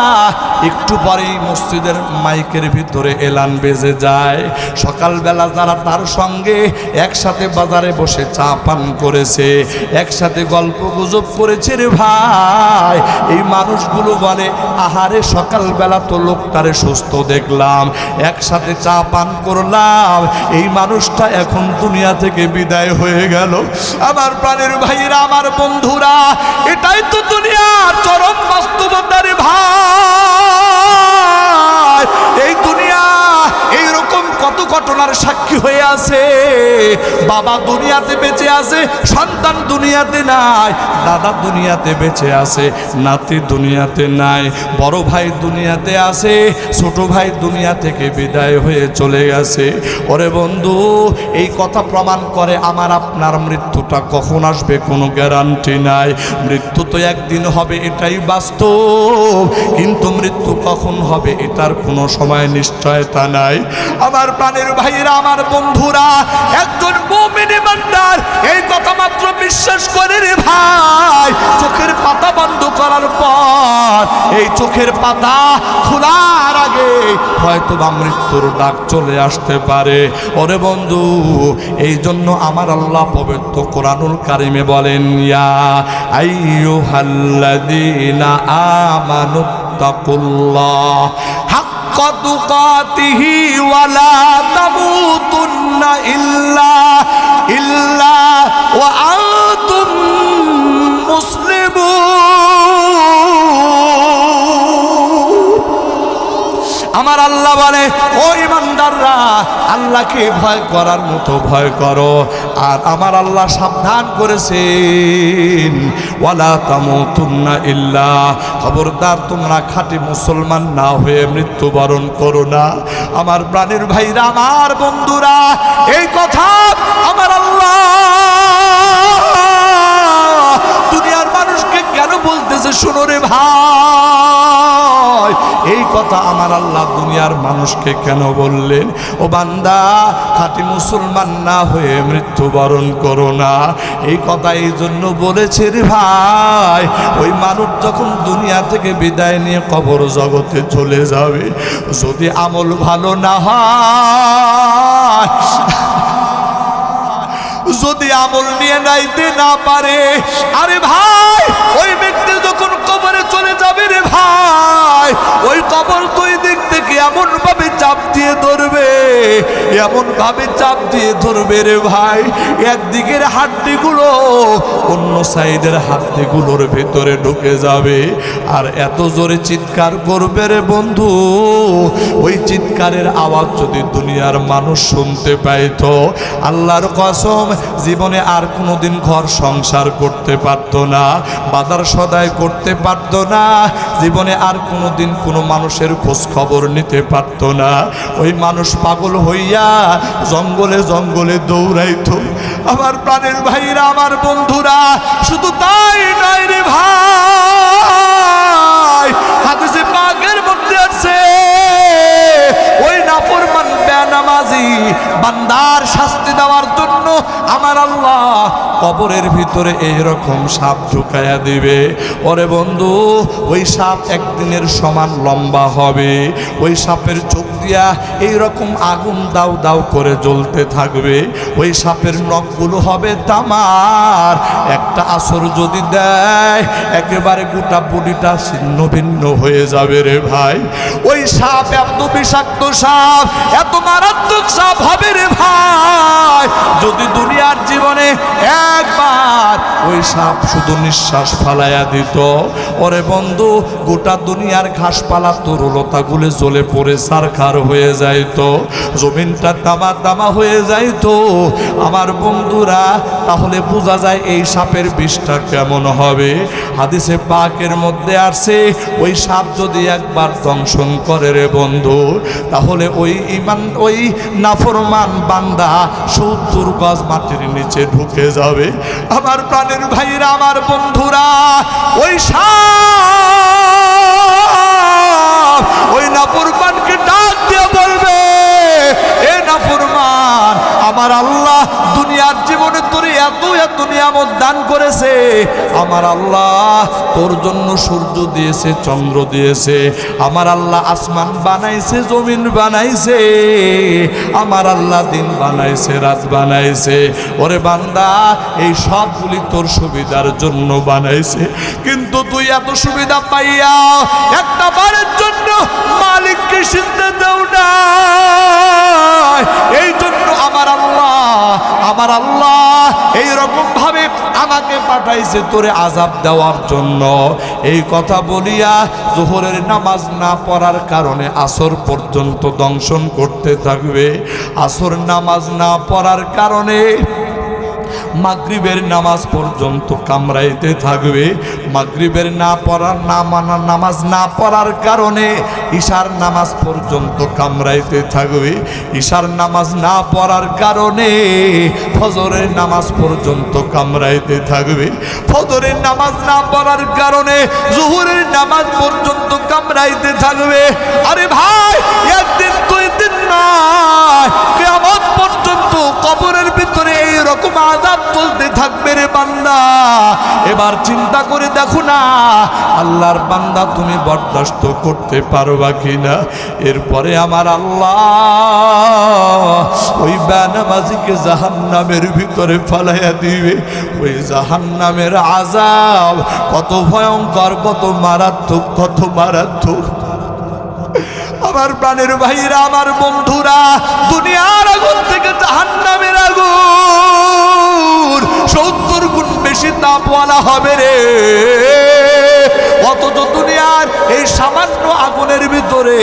একটু পরেই মসজিদের মাইকের ভিতরে এলান বেজে যায়। সকালবেলা যারা তার সঙ্গে একসাথে বাজারে বসে চা পান করেছে, একসাথে গল্প গুজব করেছে রে ভাই, এই মানুষগুলো বলে আহারে সকালবেলা তো লোকটারে সুস্থ দেখলাম, একসাথে চা পান করলাম, এই মানুষটা এখন দুনিয়া থেকে বিদায় হয়ে গেল। আমার প্রাণের ভাইয়েরা, আমার বন্ধুরা, এটাই তো দুনিয়ার চরম বাস্তবতা রে ভাই। এই দুনিয়া এইরকম কত ঘটনার সাক্ষী হয়ে আছে। বাবা দুনিয়াতে বেঁচে আছে, সন্তান দুনিয়াতে নাই, দাদা দুনিয়াতে বেঁচে আছে, নাতি দুনিয়াতে নাই, বড় ভাই দুনিয়াতে আছে, ছোট ভাই দুনিয়া থেকে বিদায় হয়ে চলে গেছে। ওরে বন্ধু, এই কথা প্রমাণ করে আমার আপনার মৃত্যুটা কখন আসবে কোনো গ্যারান্টি নাই। মৃত্যু তো একদিন হবে, এটাই বাস্তব, কিন্তু মৃত্যু কখন হবে এটার কোনো সময় নিশ্চয়তা নাই। আমার প্রাণের ভাইরা, আমার বন্ধুরা, একজন মুমিন ইমানদার এই কথা মাত্র বিশ্বাস করে রে ভাই, চোখের পাতা বন্ধ করার পর এই চোখের পাতা খোলার আগে হয়তো বা মৃত্যুর ডাক চলে আসতে পারে। ওরে বন্ধু, এই জন্য আমার আল্লাহ পবিত্র কোরআনুল কারিমে বলেন, ইয়া আইয়ুহাল্লাযীনা আমানুত্তাকুল্লাহ হাক্কা তুকাতিহি ওয়া লা তামুতুন্না ইল্লা ওয়া আনতুম মুসলিমুন। আমার আল্লাহ বলে, ও ইমানদাররা, আল্লাহকে ভয় করার মতো ভয় করো। আর আমার আল্লাহ সাবধান করেছেন, ওয়ালা তামুতুন্না ইল্লা, খবরদার তোমরা খাঁটি মুসলমান না হয়ে মৃত্যুবরণ করো না। আমার প্রাণের ভাইরা, আমার বন্ধুরা, এই কথা আমার আল্লাহ দুনিয়ার মানুষকে কেন বলতেছে শোনো রে ভাই। এই কথা আমার আল্লাহ দুনিয়ার মানুষকে কেন বললেন, ও বান্দা খাঁটি মুসলমান না হয়ে মৃত্যুবরণ করো না। এই কথা এই জন্য বলেছে রে ভাই, ওই মানুষ যখন দুনিয়া থেকে বিদায় নিয়ে কবর জগতে চলে যাবে, যদি আমল ভালো না হয়, যদি আমল নিয়ে নাইতে না পারে, আরে ভাই ওই ব্যক্তি যখন কবরে চলে যাবে রে ভাই, ওই কবর দুই দিক থেকে এমন ভাবে চাপ দিয়ে ধরবে, এমন ভাবে চাপ দিয়ে ধরবে রে ভাই, একদিকের হাড্ডিগুলো অন্য সাইডের হাড্ডিগুলোর ভেতরে ঢুকে যাবে। আর এত জোরে চিৎকার করবে রে বন্ধু, ওই চিৎকারের আওয়াজ যদি দুনিয়ার মানুষ শুনতে পাইতো, আল্লাহর কসম জীবনে আর কোনোদিন ঘর সংসার করতে পারতো না, বাজার সদাই করতে পারতো না, জীবনে আর কোনোদিন কোনো মানুষের খোঁজ খবর নিতে পারতো না। ওই মানুষ পাগল হইয়া জঙ্গলে জঙ্গলে দৌড়াইতো। আমার প্রাণের ভাইরা, আমার বন্ধুরা, শুধু তাই নয় রে ভাই, হাদিসে পাকের মধ্যে আছে, ওই নাফরমান বেনামাজি বান্দার শাস্তি দেওয়ার জন্য আমার আল্লাহ কবরের ভিতরে এইরকম সাপ ঢুকাইয়া দিবে। ওরে বন্ধু, ওই সাপ একদিনের সমান লম্বা হবে, ওই সাপের চোখ দিয়া এইরকম আগুন দাউ দাউ করে জ্বলতে থাকবে, ওই সাপের নখগুলো হবে তামার, একটা আসর যদি দেয় একেবারে গোটা বডিটা ছিন্ন ভিন্ন হয়ে যাবে রে ভাই। ওই সাপ এত বিষাক্ত সাপ, এত মারাত্মক সাপ হবে রে ভাই, যদি দুনিয়ার জীবনে একবার ওই সাপ শুধু নিঃশ্বাস ফালাইয়া দিত, ওরে বন্ধু গোটা দুনিয়ার ঘাসপালা তরুলতাগুলো জ্বলে পড়ে ছারখার হয়ে যাইতো, জমিনটা তামা তামা হয়ে যাইতো। আমার বন্ধুরা, তাহলে বোঝা যায় এই সাপের বিষটা কেমন হবে। হাদিসে পাকের মধ্যে আসছে ওই সাপ যদি একবার দংশন করে রে বন্ধু, তাহলে ওই নাফরমান বান্দা 70 গজ মাটির নিচে ঢুকে যাবে। আমার প্রাণের ভাইরা, আমার বন্ধুরা, ওই সাপ ওই নাফরমানকে ডাক দিয়ে বলবে, এ নাফরমান, আমার আল্লাহ দুনিয়ার জীবনে তোর এত এত নিয়ামত দান করেছে, আমার আল্লাহ তোর জন্য সূর্য দিয়েছে, চন্দ্র দিয়েছে, আমার আল্লাহ আসমান বানাইছে, জমিন বানাইছে, আমার আল্লাহ দিন বানাইছে, রাত বানাইছে। ওরে বান্দা, এই সবগুলি তোর সুবিধার জন্য বানাইছে, কিন্তু তুই এত সুবিধা পাইয়া একটা বারের জন্য মালিককে সিজদা দাও না। এই জন্য আমার আল্লাহ এইরকম ভাবে আমাকে পাঠাইছে তোরে আযাব দেওয়ার জন্য। এই কথা বলিয়া যোহরের নামাজ না পড়ার কারণে আসর পর্যন্ত দংশন করতে থাকবে, আসর নামাজ না পড়ার কারণে মাগরিবের নামাজ পর্যন্ত কামড়াইতে থাকবে, মাগরিবের নামাজ না পড়ার কারণে ঈশার নামাজ পর্যন্ত কামড়াইতে থাকবে, ঈশার নামাজ না পড়ার কারণে ফজরের নামাজ পর্যন্ত কামড়াইতে থাকবে, ফজরের নামাজ না পড়ার কারণে জোহরের নামাজ পর্যন্ত কামড়াইতে থাকবে। আরে ভাই, একদিন দুই দিন নয়, কিয়ামত পর্যন্ত কবরের ভিতরে এই রকম আযাব চলতে থাকবে রে বান্দা। এবার চিন্তা করে দেখো না, আল্লাহর বান্দা তুমি বরদাস্ত করতে পারবা কিনা। এরপরে আমার আল্লাহ ওই বেনামাজিকে জাহান্নামের ভিতরে ফালাইয়া দিবে। ওই জাহান্নামের আযাব কত ভয়ঙ্কর, কত মারাত্মক, কত মারাত্মক। আমার প্রাণের ভাইরা, আমার বন্ধুরা, দুনিয়ার আগুন থেকে জাহান্নামের আগুন 70 গুণ বেশি তাপওয়ালা হবে রে। অথচ দুনিয়ার এই সামান্য আগুনের ভিতরে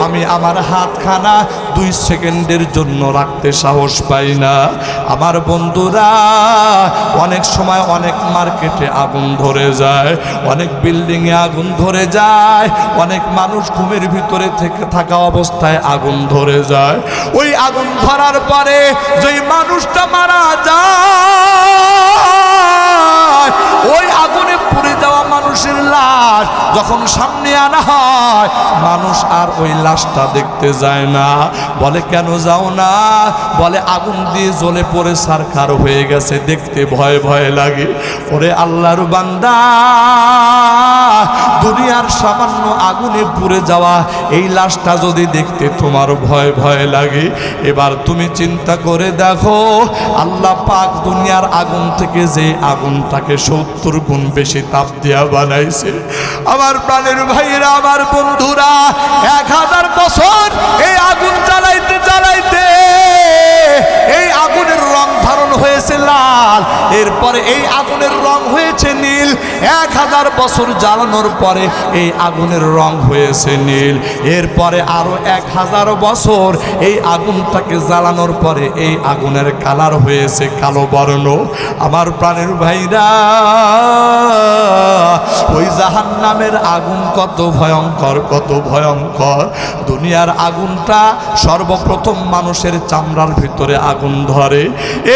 আমি আমার হাতখানা 2 সেকেন্ডের জন্য রাখতে সাহস পাই না। আমার বন্ধুরা, অনেক সময় অনেক মার্কেটে আগুন ধরে যায়, অনেক বিল্ডিংয়ে আগুন ধরে যায়, অনেক মানুষ ঘুমের ভিতরে থেকে থাকা অবস্থায় আগুন ধরে যায়। ওই আগুন ধরার পরে যেই মানুষটা মারা যায়, ওই আগুনে পুড়ে যাওয়া মানুষের লাশ যখন সামনে আনা হয়, মানুষ আর ওই লাশটা দেখতে যায় না। বলে কেন যাও না? বলে আগুন দিয়ে জ্বলে পড়ে ছারখার হয়ে গেছে, দেখতে ভয় ভয় লাগে। ওরে আল্লাহর বান্দা, দুনিয়ার সামান্য আগুনে পুড়ে যাওয়া এই লাশটা যদি দেখতে তোমার ভয় ভয় লাগে, এবার তুমি চিন্তা করে দেখো, আল্লাহ পাক দুনিয়ার আগুন থেকে যে আগুনটাকে 70 গুণ বেশি তাপ দিয়া বানাইছে। আমার প্রাণের ভাইরা, আমার বন্ধুরা, 1000 বছর এই আগুন জ্বালাইতে জ্বালাইতে এই আগুনের রং ধারণ হয়েছে লাল, এরপরে এই আগুনের রং হয়েছে নীল। 1000 বছর জ্বালানোর পরে এই আগুনের রং হয়েছে নীল, এরপরে আরো 1000 বছর এই আগুনটাকে জ্বালানোর পরে এই আগুনের কালার হয়েছে কালো বর্ণ। আমার প্রাণের ভাইরা, ওই জাহান্নামের আগুন কত ভয়ঙ্কর, কত ভয়ঙ্কর। দুনিয়ার আগুনটা সর্বপ্রথম মানুষের চামড়ার ভিতরে আগুন ধরে,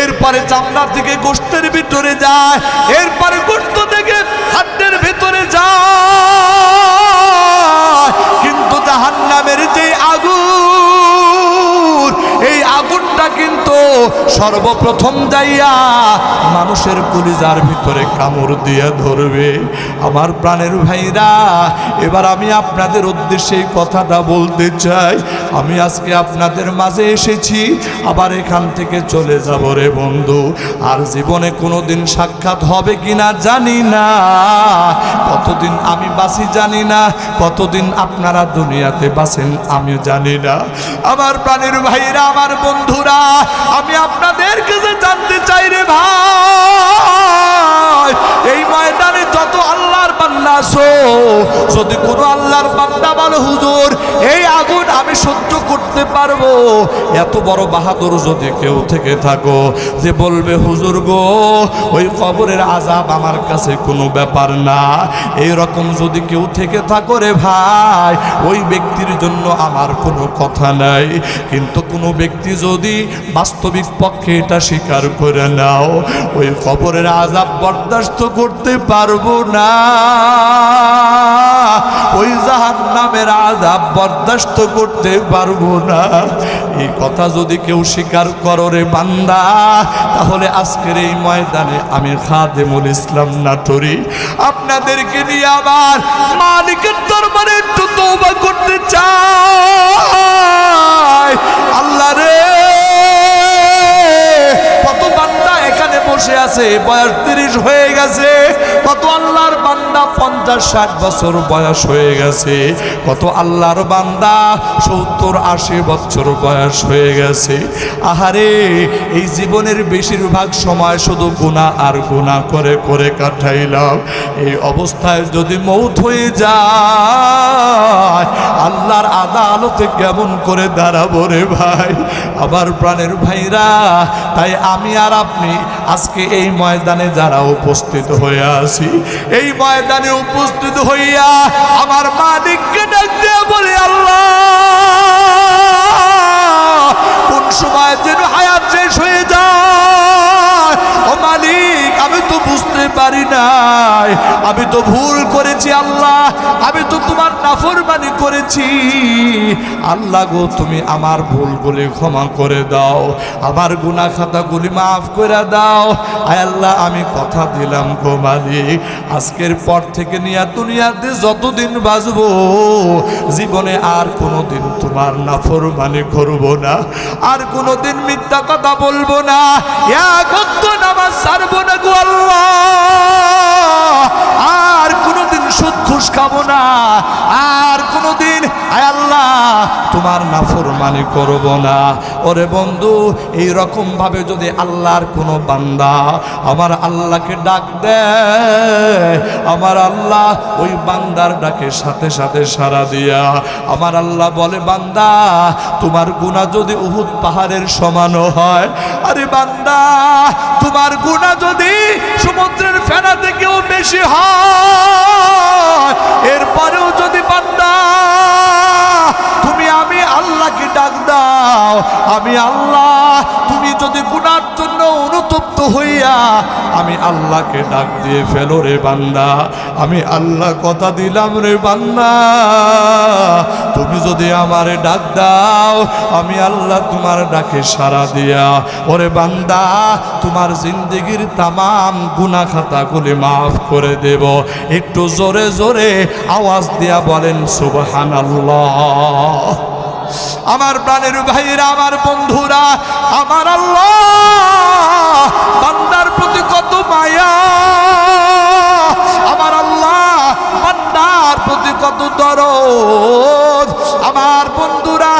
এরপরে চামড়া থেকে গোশতের ভিতরে যায়, এরপরে গোশত থেকে হাড়ের ভিতরে যায়। কিন্তু জাহান্নামের যে আগুন, এই আগুনটা কিন্তু সর্বপ্রথম যাইয়া মানুষের কলিজার ভিতরে কামড় দিয়ে ধরবে। আমার প্রাণের ভাইরা, এবার আমি আপনাদের উদ্দেশ্যে এই কথাটা বলতে চাই, আমি আজকে আপনাদের মাঝে এসেছি, আবার এখান থেকে চলে যাব রে বন্ধু। আর জীবনে কোনোদিন সাক্ষাৎ হবে কিনা জানি না, কতদিন আমি বাঁচি জানি না, কতদিন আপনারা দুনিয়াতে বাঁচেন আমি জানি না। আমার প্রাণের ভাইরা, আমার বন্ধুরা, আমি আপনাদের কাছে জানতে চাই রে ভাই, এই ময়দানে যত আল্লাহর বান্দা আছো, যদি কোনো আল্লাহর বান্দা বলো হুজুর এই আগুন আমি সহ্য করতে পারবো, এত বড় বাহাদুর যদি কেউ থেকে থাকো যে বলবে হুজুর গো ওই কবরের আযাব আমার কাছে কোনো ব্যাপার না, এই রকম যদি কেউ থেকে থাকো রে ভাই, ওই ব্যক্তির জন্য আমার কোনো কথা নাই। কিন্তু কোনো ব্যক্তি যদি বাস্তবিক পক্ষে এটা স্বীকার করে নাও, ওই কবরের আযাব বরদাস্ত করতে পারবো না, ওই জাহান্নামের আযাব বরদাস্ত করতে পারবো না, এই কথা যদি কেউ স্বীকার করো রে বান্দা, তাহলে আজকের এই ময়দানে আমি খাদেমুল ইসলাম নাটোরী আপনাদেরকে নিয়ে আবার মালিকের দরবারে একটু তওবা করতে চাই। আল্লাহ রে, কত বান্দা এখানে বসে আছে বয়স 30 হয়ে গেছে, কত আল্লাহর বান্দা 50-60 বছর বয়স হয়ে গেছে, কত আল্লাহর বান্দা 70-80 বছর বয়স হয়ে গেছে। আহারে, এই জীবনের বেশিরভাগ সময় শুধু গুনাহ আর গুনাহ করে করে কাটাইলাম। এই অবস্থায় যদি মৌত হয়ে যায়, আল্লাহর আদালতে কেমন করে দাঁড়াবো রে ভাই। আবার প্রাণের ভাইরা, তাই আমি আর আপনি আজকে এই ময়দানে যারা উপস্থিত হয়ে আছি, এই ময়দানে উপস্থিত হইয়া আমার মালিককে ডাক দিয়া বলি আল্লাহ, কোন সময় যেন হায়াত শেষ হয়ে যায়, ও মালিক আমি তো বুঝতে পারি নাই, আমি তো ভুল করেছি আল্লাহ, আমি তো তোমার নাফরমানি করেছি আল্লাহ গো, তুমি আমার ভুলগুলি ক্ষমা করে দাও, আমার গুনাহ খাতাগুলি মাফ করে দাও। আয় আল্লাহ, আমি কথা দিলাম গো মালিক, আজকের পর থেকে নিয়ে দুনিয়াতে যতদিন বাঁচবো, জীবনে আর কোনোদিন তোমার নাফরমানি করব না, আর কোনোদিন মিথ্যা কথা বলবো না, এক ওয়াক্ত নামাজ ছাড়বো না গো আল্লাহ, আর কোনোদিন সুদ ঘুষ খাবো না, আর কোনোদিন আয় আল্লাহ তোমার নাফরমানি করব না। ওরে বন্ধু, এই রকম ভাবে যদি আল্লাহর কোনো বান্দা আমার আল্লাহকে ডাক দেয়, আমার আল্লাহ ওই বান্দার ডাকে সাথে সাথে সাড়া দিয়া আমার আল্লাহ বলে, বান্দা তোমার গুনাহ যদি উহুদ পাহাড়ের সমানও হয়, আরে বান্দা তোমার গুনাহ যদি সমুদ্রের ফেনা থেকেও বেশি হয়, এরপরেও যদি বান্দা তুমি আমি আল্লাহকে ডাক দাও, আমি আল্লাহ তুমি যদি গুনার জন্য অনুতপ্ত হইয়া আমি আল্লাহকে ডাক দিয়ে ফেলো রে বান্দা, আমি আল্লাহ কথা দিলাম রে বান্দা, তুমি যদি আমারে ডাক দাও, আমি আল্লাহ তোমার ডাকে সাড়া দিয়া ওরে বান্দা তোমার জিন্দেগির তামাম গুনাহ খাতাগুলি মাফ করে দেব। একটু জোরে জোরে আওয়াজ দিয়া বলেন সুবহানাল্লাহ। আমার প্রাণের ভাইরা, আমার বন্ধুরা, আমার আল্লাহ বান্দার প্রতি কত মায়া, আমার আল্লাহ বান্দার প্রতি কত দরদ। আমার বন্ধুরা,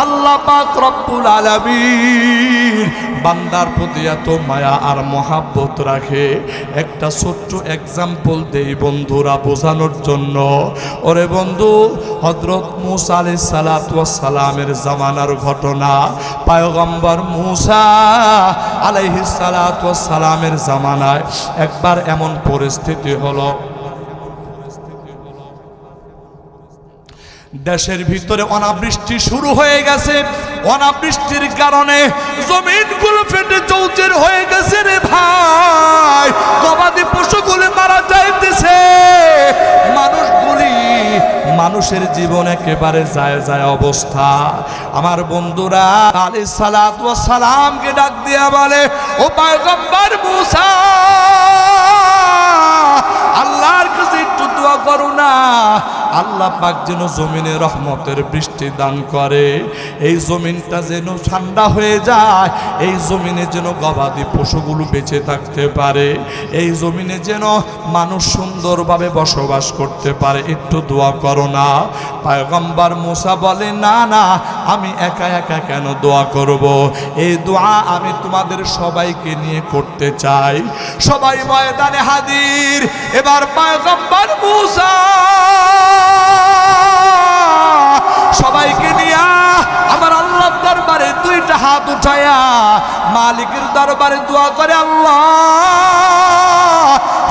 আল্লাহ পাক রব্বুল আলামিন বান্দার প্রতি এত মায়া আর মহাব্বত রাখে। একটা ছোট্ট এক্সাম্পল দেই বন্ধুরা বোঝানোর জন্য। ওরে বন্ধু, হযরত মূসা আলাইহিস সালাতু ওয়াস সালামের জামানার ঘটনা। পয়গম্বর মূসা আলাইহিস সালাতু ওয়াস সালামের জামানায় একবার এমন পরিস্থিতি হলো, দেশের ভিতরে অনাবৃষ্টি শুরু হয়ে গেছে। অনাবৃষ্টির কারণে জমিনগুলো ফেটে চৌচির হয়ে গেছে রে ভাই, গবাদি পশুগুলো মারা যাইতেছে, মানুষের জীবন একেবারে যায় যায় অবস্থা। আমার বন্ধুরা আলাইহিস সালাতু ওয়াস সালামকে ডাক দিয়া বলে, ও পয়গম্বর মূসা, আল্লাহর কাছে একটু দোয়া করো না, আল্লাহ পাক যেন জমিনে রহমতের বৃষ্টি দান করে, এই জমিনটা যেন ঠান্ডা হয়ে যায়, এই জমিনে যেন গবাদি পশুগুলো বেঁচে থাকতে পারে, এই জমিনে যেন মানুষ সুন্দরভাবে বসবাস করতে পারে। একটু দোয়া করো না। পয়গম্বর মুসা বলে, না না, আমি একা একা কেন দোয়া করব, এই দোয়া আমি তোমাদের সবাইকে নিয়ে করতে চাই। সবাই ময়দানে হাজির। এবার পয়গম্বর মুসা সবাইকে নিয়ে আমার আল্লাহর দরবারে দুইটা হাত উঠায়া মালিকের দরবারে দোয়া করে, আল্লাহ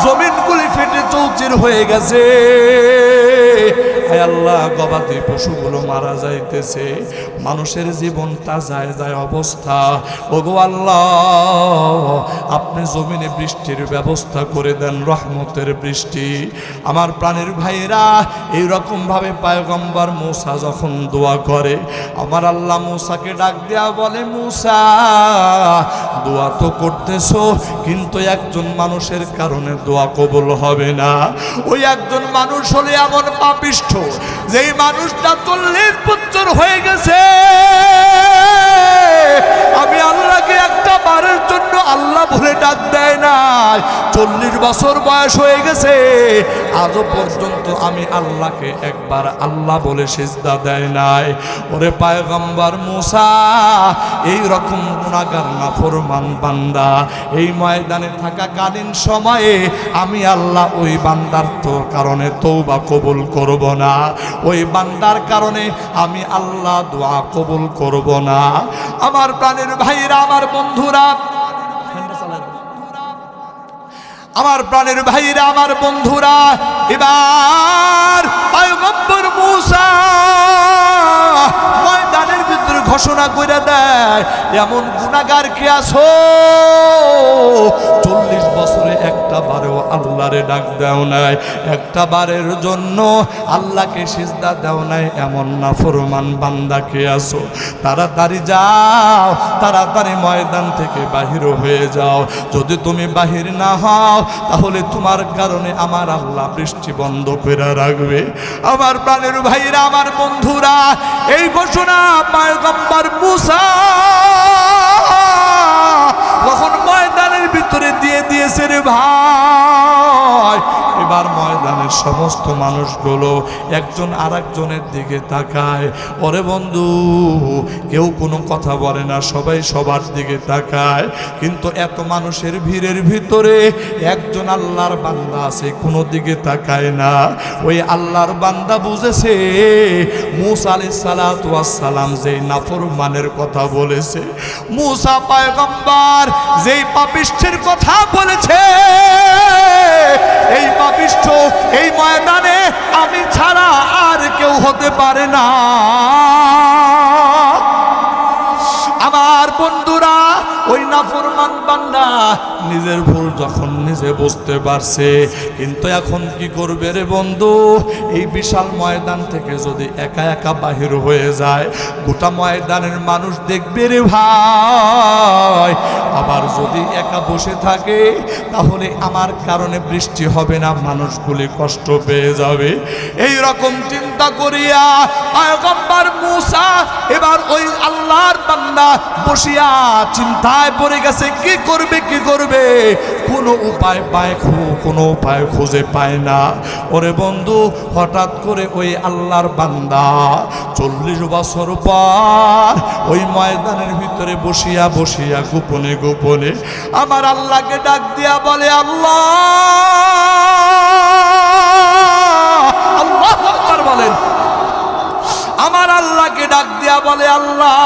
জমিনগুলি ফেটে চৌচির হয়ে গেছে, আল্লাহ গবাদি পশুগুলো মারা যাইতেছে, মানুষের জীবনটা যায় যায় অবস্থা। ওগো আল্লাহ, আপনি জমিনে বৃষ্টির ব্যবস্থা করে দেন, রহমতের বৃষ্টি। আমার প্রাণের ভাইরা এইরকম ভাবে পয়গম্বর মুসা যখন দোয়া করে, আমার আল্লাহ মুসাকে ডাক দেয়া বলে, মুসা দোয়া তো করতেছো, কিন্তু একজন মানুষের কারণে দোয়া কবুল হবে না। ওই একজন মানুষ হলে এমন পাপিষ্ঠ, যেই মানুষটা 40 বছর হয়ে গেছে আমি আল্লাহকে একটা বারের জন্য আল্লাহ বলে ডাক দেয় না। 40 বছর বয়স হয়ে গেছে, আজও পর্যন্ত আমি আল্লাহকে একবার আল্লাহ বলে সিজদা দেয় নাই। ওরে পয়গম্বর মুসা, এই রকম গুনাহগার নাফরমান বান্দা এই ময়দানে থাকাকালীন সময়ে আমি আল্লাহ ওই বান্দার তো কারণে তওবা কবুল করব না, ওই বান্দার কারণে আমি আল্লাহ দোয়া কবুল করব না। আমার প্রাণের ভাইরা, আমার বন্ধুরা, আমার প্রাণের ভাইরা, আমার বন্ধুরা, এবার পয়গম্বর মুসা ময়দানের ভিতরে ঘোষণা করে দেয়, এমন গুনাহগার কে আছো 40 বছরে একটা বারেও আল্লাহরে ডাক দাও নাই, একটা বারের জন্য আল্লাহকে সিজদা দাও নাই, এমন নাফরমান বান্দা কে আছো? তাড়াতাড়ি যাও, তাড়াতাড়ি ময়দান থেকে বাহির হয়ে যাও। যদি তুমি বাহির না হও, তাহলে তোমার কারণে আমার আল্লাহ বৃষ্টি বন্ধ করে রাখবে। আমার প্রাণের ভাইরা, আমার বন্ধুরা, এই ঘোষণা পয়গম্বর মুসা যখন ময়দানের ভিতরে দিয়ে দিয়েছে রে ভাই, এবার ময়দানের সমস্ত মানুষগুলো একজন আরেকজনের দিকে তাকায়। ওরে বন্ধু, কেউ কোনো কথা বলে না, সবাই সবার দিকে তাকায়, কিন্তু এত মানুষের ভিড়ের ভিতরে একজন আল্লাহর বান্দা আছে, কোনো দিকে তাকায় না। ওই আল্লাহর বান্দা বুঝেছে মুসা আলাইহিস সালাতু ওয়াস সালাম যেই নাফরমানের কথা বলেছে, মুসা পয়গম্বর যেই পাপিষ্ঠের কথা বলেছে, এই পাপিষ্ঠ এই ময়দানে আমি ছাড়া আর কেউ হতে পারে না। আমার বন্ধুরা, ওই নাফরমান বান্দা নিজের ভুল যখন নিজে বুঝতে পারছে, কিন্তু এখন কি করবে রে বন্ধু? এই বিশাল ময়দান থেকে যদি একা একা বাহির হয়ে যায়, গোটা ময়দানের মানুষ দেখবে রে ভাই। আবার যদি একা বসে থাকে, তাহলে আমার কারণে বৃষ্টি হবে না, মানুষগুলি কষ্ট পেয়ে যাবে। এই রকম চিন্তা করিয়া পয়গম্বর মুসা এবার ওই আল্লাহর বান্দা বসিয়া চিন্তায় পড়ে গেছে, কি করবে কি করবে, কোনো উপায় পায়, কোনো উপায় খুঁজে পায় না। ওরে বন্ধু, হঠাৎ করে ওই আল্লাহর বান্দা 40 বছর পর ওই ময়দানের ভিতরে বসিয়া বসিয়া গোপনে গোপনে আমার আল্লাহকে ডাক দিয়া বলে, আল্লাহ, আল্লাহু আকবার বলেন। আমার আল্লাহকে ডাক দিয়া বলে, আল্লাহ,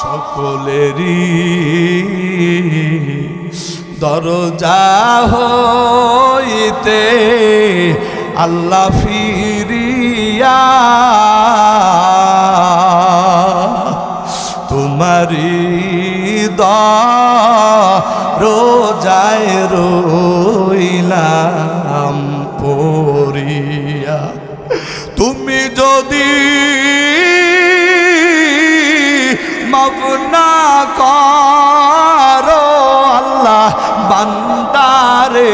সকলেরই দরজা হইতে আল্লাহ ফিরিয়া তোমারি দরজায় রইলাম পড়িয়া। তুমি যদি মাফ না করো আল্লাহ, রে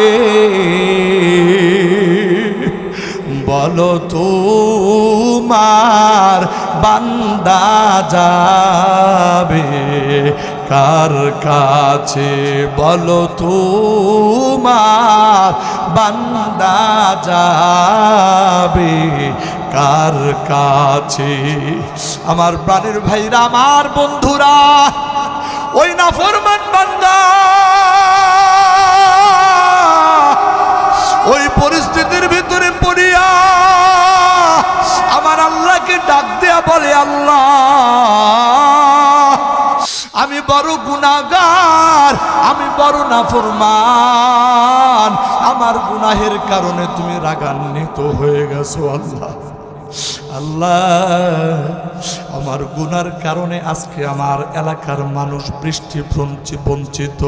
বলো তোমার বান্দা যাবে কার কাছে বলো তোমার বান্দা যাবে কার কাছে আমার প্রাণের ভাইরা আমার বন্ধুরা ওই নাফরমান বান্দা ওই পরিস্থিতির ভিতরে পড়িয়া আমার আল্লাহকে ডাক দেয়া বলে আল্লাহ আমি বড় গুনাহগার আমি বড় নাফরমান আমার গুনাহের কারণে তুমি রাগান্বিত হয়ে গেছো আল্লাহ আল্লাহ আমার গুনার কারণে আজকে আমার এলাকার মানুষ বৃষ্টি বঞ্চিত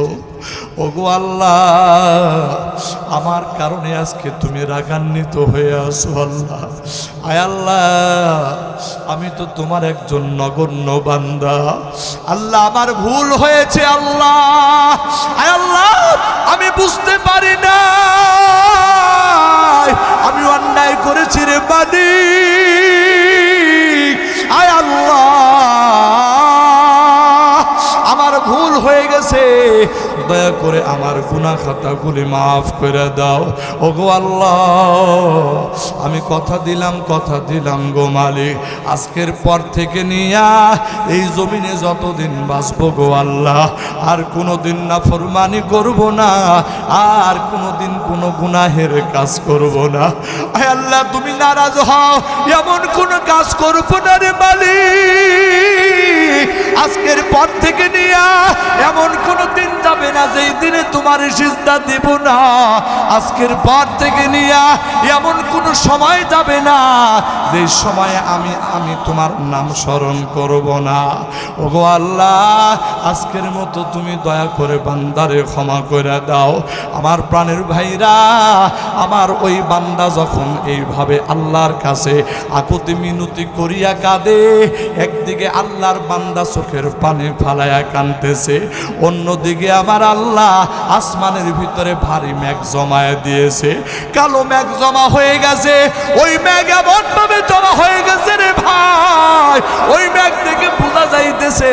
ওগো আল্লাহ আমার কারণে আজকে তুমি রাগান্বিত হয়ে আসো আল্লাহ আয় আল্লাহ আমি তো তোমার একজন নগণ্য বান্দা আল্লাহ আমার ভুল হয়েছে আল্লাহ আয় আল্লাহ আমি বুঝতে পারি না আমি অন্যায় করেছি রে মালিক আয় আল্লাহ আমার ভুল হয়ে গেছে দয়া করে আমার গুনাহ খাতাগুলি মাফ করে দাও ওগো আল্লাহ আমি কথা দিলাম গো মালিক আজকের পর থেকে নিয়া এই জমিনে যতদিন বাঁচবো গো আল্লাহ আর কোনোদিন নাফরমানি করব না আর কোনোদিন কোনো গুনাহের কাজ করব না আয় আল্লাহ তুমি নারাজ হও এমন কোনো কাজ করব না রে মালিক আজকের পর থেকে নিয়া এমন কোনো দিন যাবে না যেই দিনে তোমার সিজদা দেব না আজকের পর থেকে নিয়া এমন কোনো সময় যাবে না যে সময়ে আমি তোমার নাম স্মরণ করব না ওগো আল্লাহ আজকের মতো তুমি দয়া করে বান্দারে ক্ষমা করে দাও আমার প্রাণের ভাইরা আমার ওই বান্দা যখন এইভাবে আল্লাহর কাছে আকুতি মিনতি করিয়া কাঁদে একদিকে আল্লাহর বান্দা চোখের পানি ফালায়া কাঁদতেছে অন্যদিকে আমার আল্লাহ আসমানের ভিতরে ভারী মেঘ জমায়ে দিয়েছে কালো মেঘ জমা হয়ে গেছে ওই মেঘ এমন ভাবে জমা হয়ে গেছে রে ভাই ওই মেঘ থেকে বোঝা যাইতেছে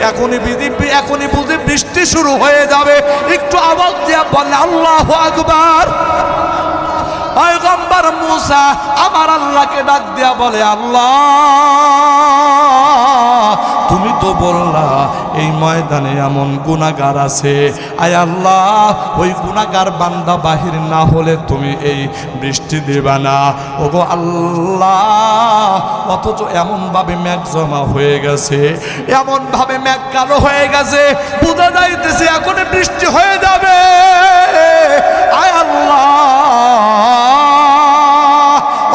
এখনই বুঝি বৃষ্টি শুরু হয়ে যাবে একটু আওয়াজ দিয়া বলে আল্লাহু আকবার পয়গম্বর মুসা আমার আল্লাহকে ডাক দিয়া বলে আল্লাহ তুমি তো বললা এই ময়দানে এমন গুনাহগার আছে আয় আল্লাহ ওই গুনাহগার বান্দা বাহির না হলে তুমি এই বৃষ্টি দিবা না ওগো আল্লাহ অথচ এমন ভাবে মেঘ জমা হয়ে গেছে এমন ভাবে মেঘ কালো হয়ে গেছে বোঝা যাইতেছে এখন বৃষ্টি হয়ে যাবে আয় আল্লাহ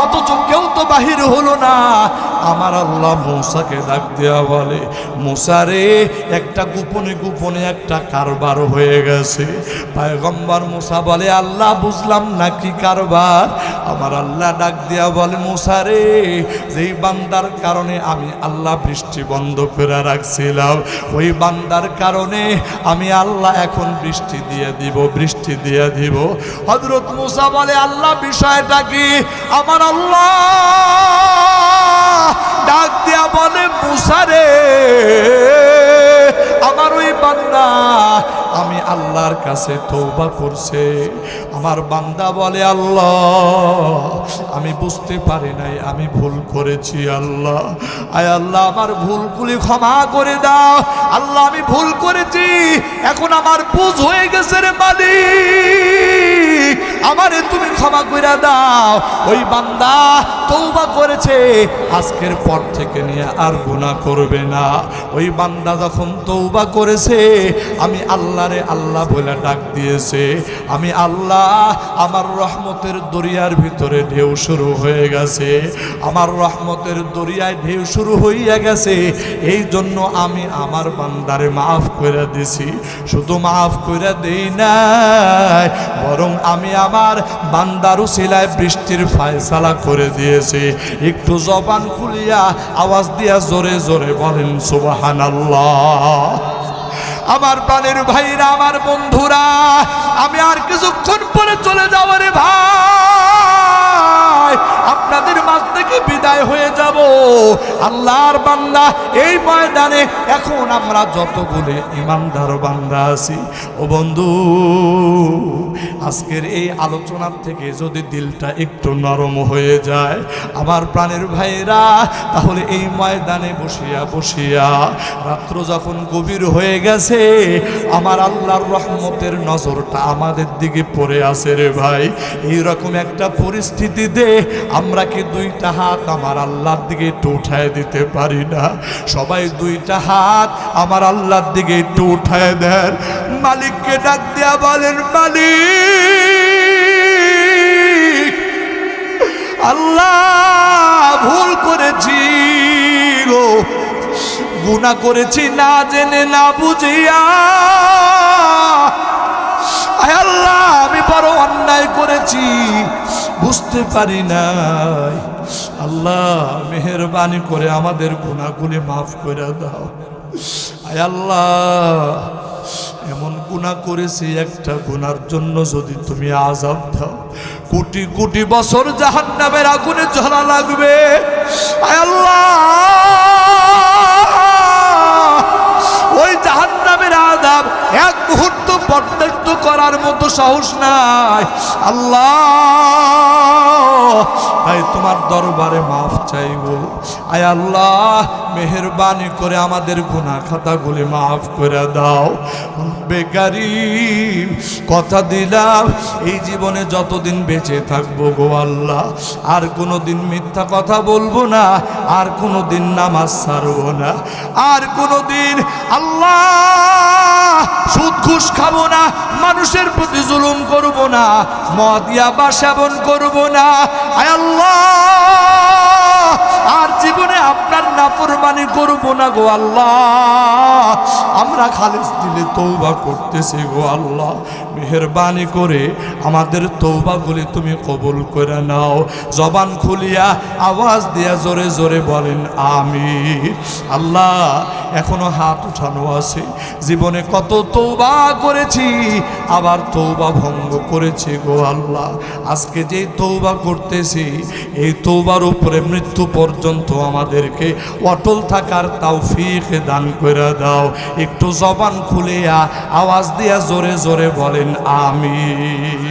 অথচ কেউ তো বাহির হলো না আমার আল্লাহ মূসাকে ডাক দেয়া বলে মূসা রে একটা গোপনে একটা কারবার হয়ে গেছে পয়গম্বর মূসা বলে আল্লাহ বুঝলাম না কি কারবার আমার আল্লাহ ডাক দেয়া বলে মূসা রে যেই বান্দার কারণে আমি আল্লাহ বৃষ্টি বন্ধ করে রাখছিলাম ওই বান্দার কারণে আমি আল্লাহ এখন বৃষ্টি দিয়ে দিব হযরত মূসা বলে আল্লাহ বিষয়টা কি আমার আল্লাহ ডাক দিয়া বলে মূসা রে আমার ওই বান্দা আমি আল্লাহর কাছে তওবা করছে আমার বান্দা বলে আল্লাহ আমি বুঝতে পারি নাই আমি ভুল করেছি আল্লাহ আয় আল্লাহ আমার ভুলগুলি ক্ষমা করে দাও আল্লাহ আমি ভুল করেছি এখন আমার বুঝ হয়ে গেছে রে মালিক আমারে তুমি ক্ষমা করে দাও ওই বান্দা তওবা করেছে আজকের পর থেকে নিয়ে আর গুনাহ করবে না ওই বান্দা যখন তওবা করেছে আমি আল্লাহরে আল্লাহ বলে ডাক দিয়েছে আমি আল্লাহ আমার রহমতের দরিয়ার ভিতরে ঢেউ শুরু হয়ে গেছে আমার রহমতের দরিয়ায় ঢেউ শুরু হইয়া গেছে এই জন্য আমি আমার বান্দারে মাফ করে দিছি শুধু মাফ করে দেই নাই বরং আমি আমার বান্দার উসিলায় বৃষ্টির ফয়সালা করে দিয়েছি একটু জবান খুলিয়া আওয়াজ দিয়া জোরে জোরে বলেন সুবহানাল্লাহ আমার প্রাণের ভাইরা, আমার বন্ধুরা, আমি আর কিছুক্ষণ পরে চলে যাব রে ভাই, আপনাদের মাঝ থেকে বিদায় হয়ে যাব। আল্লাহর বান্দা, এই ময়দানে এখন আমরা যতগুলো ইমানদার বান্দা আছি, ও বন্ধু, আজকের এই আলোচনার থেকে যদি দিলটা একটু নরম হয়ে যায় আমার প্রাণের ভাইরা, তাহলে এই ময়দানে বসিয়া বসিয়া রাত্র যখন গভীর হয়ে গেছে, আমার আল্লাহর রহমতের নজরটা আমাদের দিকে পড়ে আছে রে ভাই। এইরকম একটা পরিস্থিতিতে আমরা কি দুইটা হাত আমার আল্লাহর দিকে একটু উঠায় দিতে পারি না? সবাই দুইটা হাত আমার আল্লাহর দিকে একটু উঠায় দেন, মালিককে ডাক দিয়া বলেন, মালিক, আল্লাহ ভুল করেছি গো, গুনাহ করেছি না জেনে না বুঝিয়া। আয় আল্লাহ, আমি বড় অন্যায় করেছি, বুঝতে পারি নাই। আল্লাহ মেহেরবানি করে আমাদের গুনাহগুলি মাফ করে দাও। আয় আল্লাহ, এমন গুনাহ করেছি, একটা গুনার জন্য যদি তুমি আযাব দাও, কোটি কোটি বছর জাহান্নামের আগুনে জ্বলা লাগবে। আয় আল্লাহ, ওই জাহান্নামের আযাব এক মুহূর্ত বরদাস্ত করার মতো সাহস নাই। আল্লাহ, তাই তোমার দরবারে মাফ চাইবো। আয় আল্লাহ, মেহেরবানি করে আমাদের গুনাহ খাতাগুলি মাফ করে দাও। বেকারি কথা দিলাম, এই জীবনে যতদিন বেঁচে থাকবো গো আল্লাহ, আর কোনোদিন মিথ্যা কথা বলবো না, আর কোনোদিন নামাজ ছাড়বো না, আর কোনোদিন আল্লাহ সুদ ঘুষ খাবো না, মানুষের প্রতি জুলুম করবো না, মদ ইয়াবা সেবন করবো না। আয় আল্লাহ, আর জীবনে আপনার নাফরমানি করবো না গো আল্লাহ। আমরা খালিস দিলে তওবা করতেছি গো আল্লাহ, মেহেরবানি করে আমাদের তওবাগুলি তুমি কবুল করে নাও। জবান খুলিয়া আওয়াজ দিয়া জোরে জোরে বলেন আমিন। আল্লাহ, এখনো হাত উঠানো আছে, জীবনে কত তওবা করেছি, আবার তওবা ভঙ্গ করেছি গো আল্লাহ। আজকে যে তওবা করতেছি, এই তওবার উপরে মৃত্যু পর্যন্ত আমাদেরকে অটল থাকার তৌফিক দান করে দাও। একটু জবান খুলিয়া আওয়াজ দিয়া জোরে জোরে বলেন আমিন।